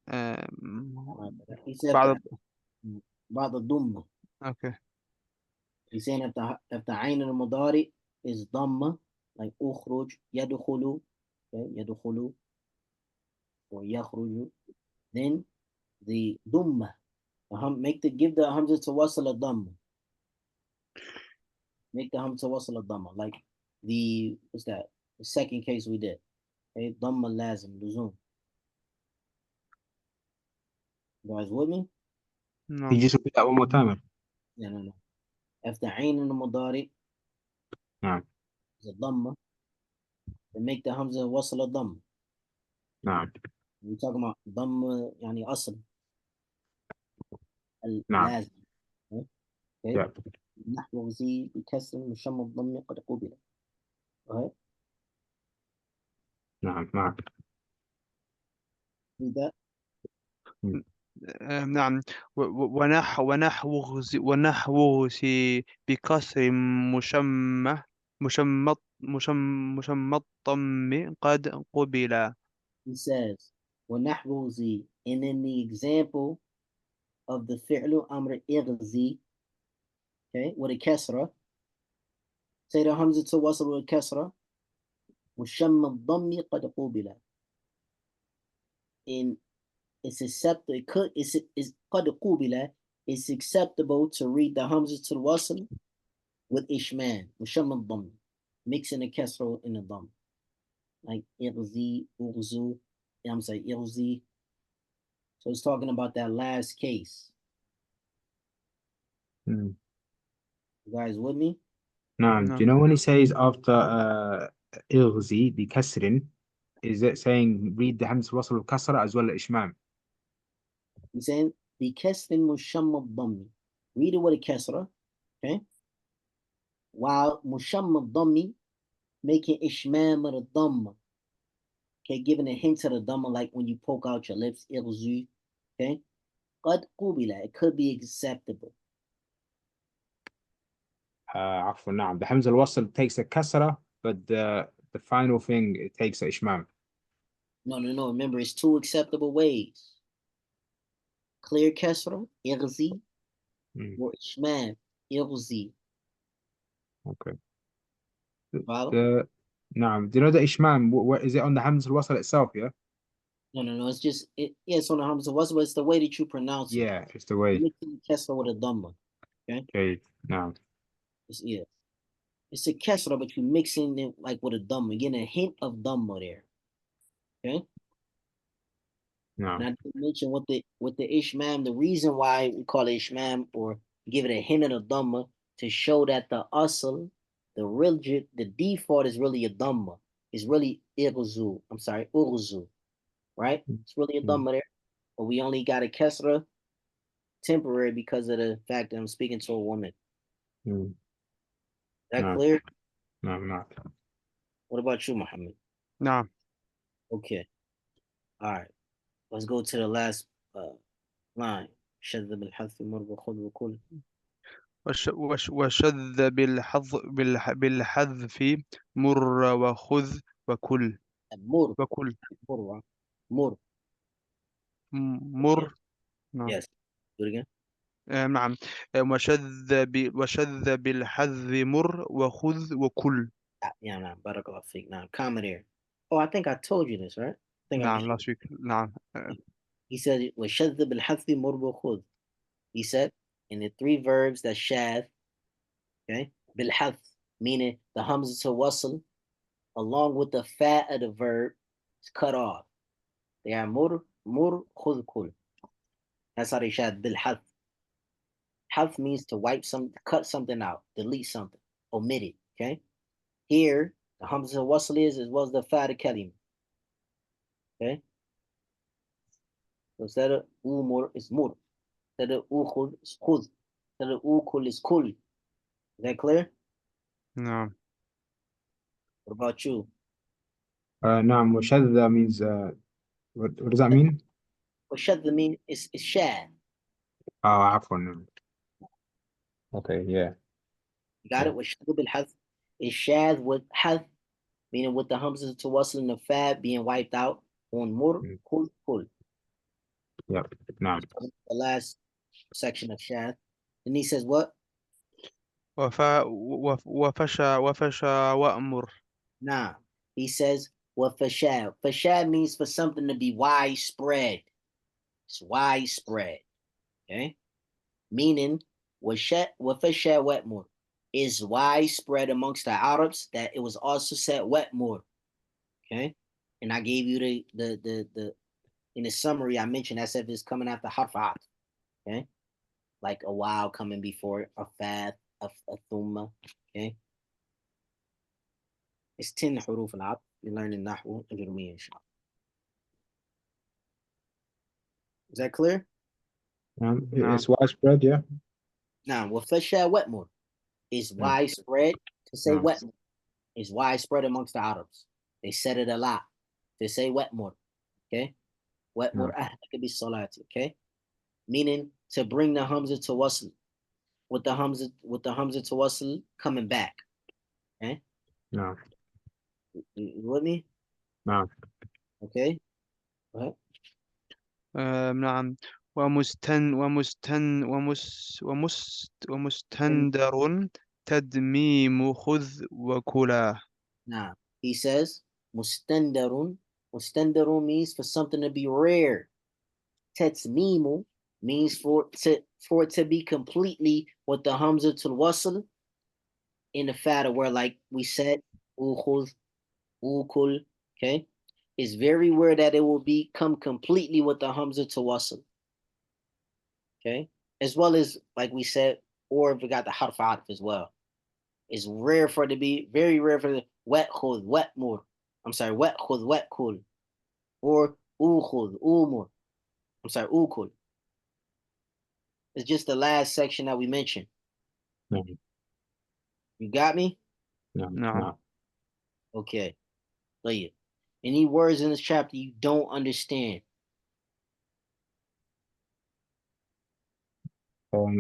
أم، He said بعد. بعد الضمة. أوكي. He's saying if the ayn al-mudari is dhamma, like ukhruj, yadkhulu, okay, yadkhulu, or yakhruju, then the dhamma, give the hamza to wasl a dhamma. Make the hamza to wasl a dhamma, like what's that? The second case we did. Okay, dhamma lazim, luzum. You guys with me? Can you نعم. just repeat that one more time? No. If the ayn al-mudari نعم. is a dhamma, then make the hamza wasl a dhamma. نعم. We're talking about dhamma, yani asl, نعم. al-lazim. Okay. Yeah. نحو زي بكسر مشمى الضم قد قبل. Right? نعم معك. Read that. نعم. ونحوه بكسر مشمى الضم قد قبل. He says, ونحو زي. And in the example of the fi'lu amr igzi, okay, with a kasra, say the hamza to wasl with a kasra, مشمى الضم قد قبل. And it's acceptable, it's قد قبل, it's acceptable to read the hamza to the wasl with ishman, مشمى الضم, mixing the kasra in the dhamma. Like igzi, ughzu, I'm saying igzi. So it's talking about that last case. Mm. You guys with me? Now, do نعم you know when he says after إغزي بكسر, is it saying read the همزة الوصل والكسرة as well as إشمام? He's saying بكسر مشم الضم. Read it with a kesra, okay? While مشم الضم making ishmam of the dhamma. Okay, giving a hint of the dhamma like when you poke out your lips, إغزي, okay? قد قُبِلَ, it could be acceptable. عفوا نعم, the همزة الوصل takes a كسرة, but the final thing it takes a إشمام. No. Remember, it's two acceptable ways. Clear kesra, إغزي, Mm. or ishmam, إغزي. Okay. Follow? نعم, do you know the إشمام? What is it on the همزة الوصل itself? Yeah. No. It's just it's on the Hamza was, but it's the way that you pronounce it. Yeah, it's the way. Mixing the kesra with a dhamma. Okay, Okay. نعم. yeah, it's a kesra, but you're mixing it like with a dhamma, getting a hint of dhamma there. Okay, نعم. and I did mention with the ishmam, the reason why we call it ishmam or give it a hint of the dhamma to show that the asl, the default is really a dhamma. It's really irzu. I'm sorry, urzu. Right? It's really a Mm. dhamma there, but we only got a kesra temporary because of the fact that I'm speaking to a woman. Mm. Is that نعم. clear? نعم. نعم. What about you, Muhammad? نعم Okay. All right. Let's go to the last line. شذ بالحذف مر وخذ وكل. وشذ بالحذف مر وخذ وكل مر. وكل مر. مر. مر Okay. نعم Yes. Do it again. نعم وشذ بالحذف مر وخذ وكل Yeah, nah, barakallah fiqh. Now, comment here. Oh, I think I told you this, right? I think I نعم last week نعم he said وشذ بالحذف مر وخذ. He said in the three verbs that shadh, okay, بالحذف, meaning the hamza to wasl along with the fa of the verb is cut off. They are mur, khudh, kul. That's how they shad bil hadf. Hadf means to wipe some, cut something out, delete something, omit it. Okay. Here, the hamza wasl is as well as the fa kalim. Okay. So instead of umur is mur. Instead of ukhud is khudh. Instead of ukul is kul. Is that clear? نعم What about you? نعم, وشذ means what does that mean? What shadda mean is shad. عفوا. Okay, yeah. You got Yeah. it? What shadda bil hadf is shad with hadf, meaning with the hamza to wasl and the fa being wiped out on mur, Mm. kul, kul. Yeah. نعم. The last section of shad. And he says what? وفشى وأمر Nah. He says what for shad. For shad means for something to be widespread. It's widespread. Okay? Meaning what for shad wetmore is widespread amongst the Arabs that it was also said wetmore. Okay? And I gave you the in the summary I mentioned as if it's coming after harfat. Okay? Like a while coming before a fath, a thumma. Okay? It's 10 حروف العطف. You're learning نحو أجرمية إن شاء الله. Is that clear? نعم It's widespread, yeah. Now, وفشى wetmore is Mm. widespread. To say نعم. wetmore is widespread amongst the Arabs. They said it a lot. They say wetmore. Okay? Wetmore نعم. could be salati. Okay? Meaning to bring the hamza to wasl. With the hamza to wasl coming back. Okay? نعم. You with me? نعم. Okay? Go ahead. نعم ومستندر تدميم خذ وكلا Now, he says, mustandarun. Mustandarun means for something to be rare. Tetsmimu means for it to be completely with the hamza to wasl in the fatter where, like we said, ukhuz, ukul, okay? It's very rare that it will become completely with the hamza to wasl, okay? As well as, like we said, or if it got the harf atf as well. It's rare for it to be, very rare for the wet khud, wet more. I'm sorry, wet khud, wet kul, or khud, umur. I'm sorry, ukul. It's just the last section that we mentioned. نعم You got me? نعم نعم. نعم. Okay. طيب. Any words in this chapter you don't understand?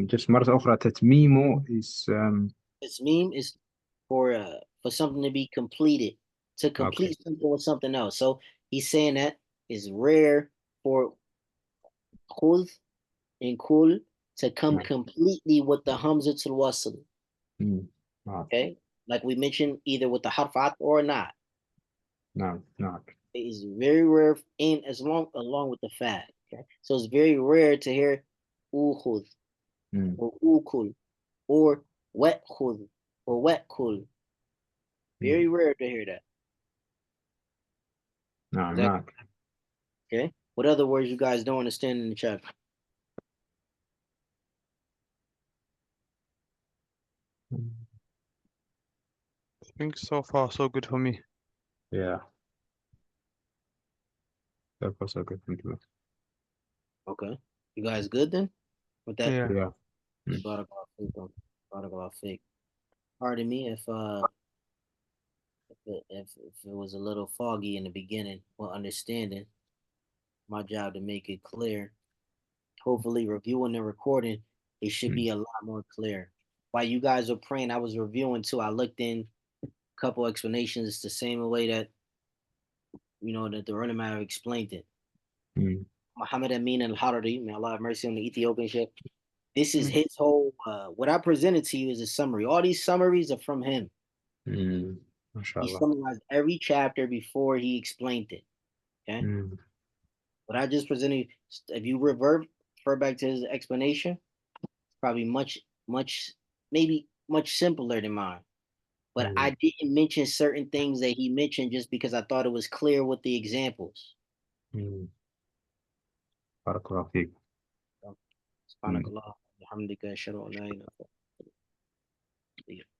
Just مرة أخرى تتميمه is This meme is for something to be completed, to okay. complete something with something else. So he's saying that is rare for khud and kul to come نعم. completely with the hamza to wasl. مم. نعم Okay, like we mentioned, either with the harf or not. نعم نعم. It is very rare, and as long along with the fact. Okay, so it's very rare to hear ukhud مم. or ukul or wet khud or wet kul. Very مم. rare to hear that. نعم Exactly. معك. Okay. What other words you guys don't understand in the chapter? I think so far so good for me. Yeah. So far so good. Thank you. Okay. You guys good then? With that? Yeah. Yeah. Mm. Barakallahu feek. Pardon me if it was a little foggy in the beginning or understanding. My job to make it clear. Hopefully, reviewing and recording, it should be Mm. a lot more clear. While you guys were praying, I was reviewing too. I looked in a couple explanations. It's the same way that that the running man explained it. Mm. Muhammad Amin al-Harari, may Allah have mercy on the Ethiopian ship. This is Mm. his whole. What I presented to you is a summary. All these summaries are from him. Mm. He MashaAllah. summarized every chapter before he explained it. Okay, Mm. what I just presented. If you refer back to his explanation, it's probably much, maybe much simpler than mine. But I Mm. didn't mention certain things that he mentioned just because I thought it was clear with the examples. Mm. Barakallahu feek. Mm. Subhanakallah, alhamdulillah, ashhadu an la ilaha illa anta.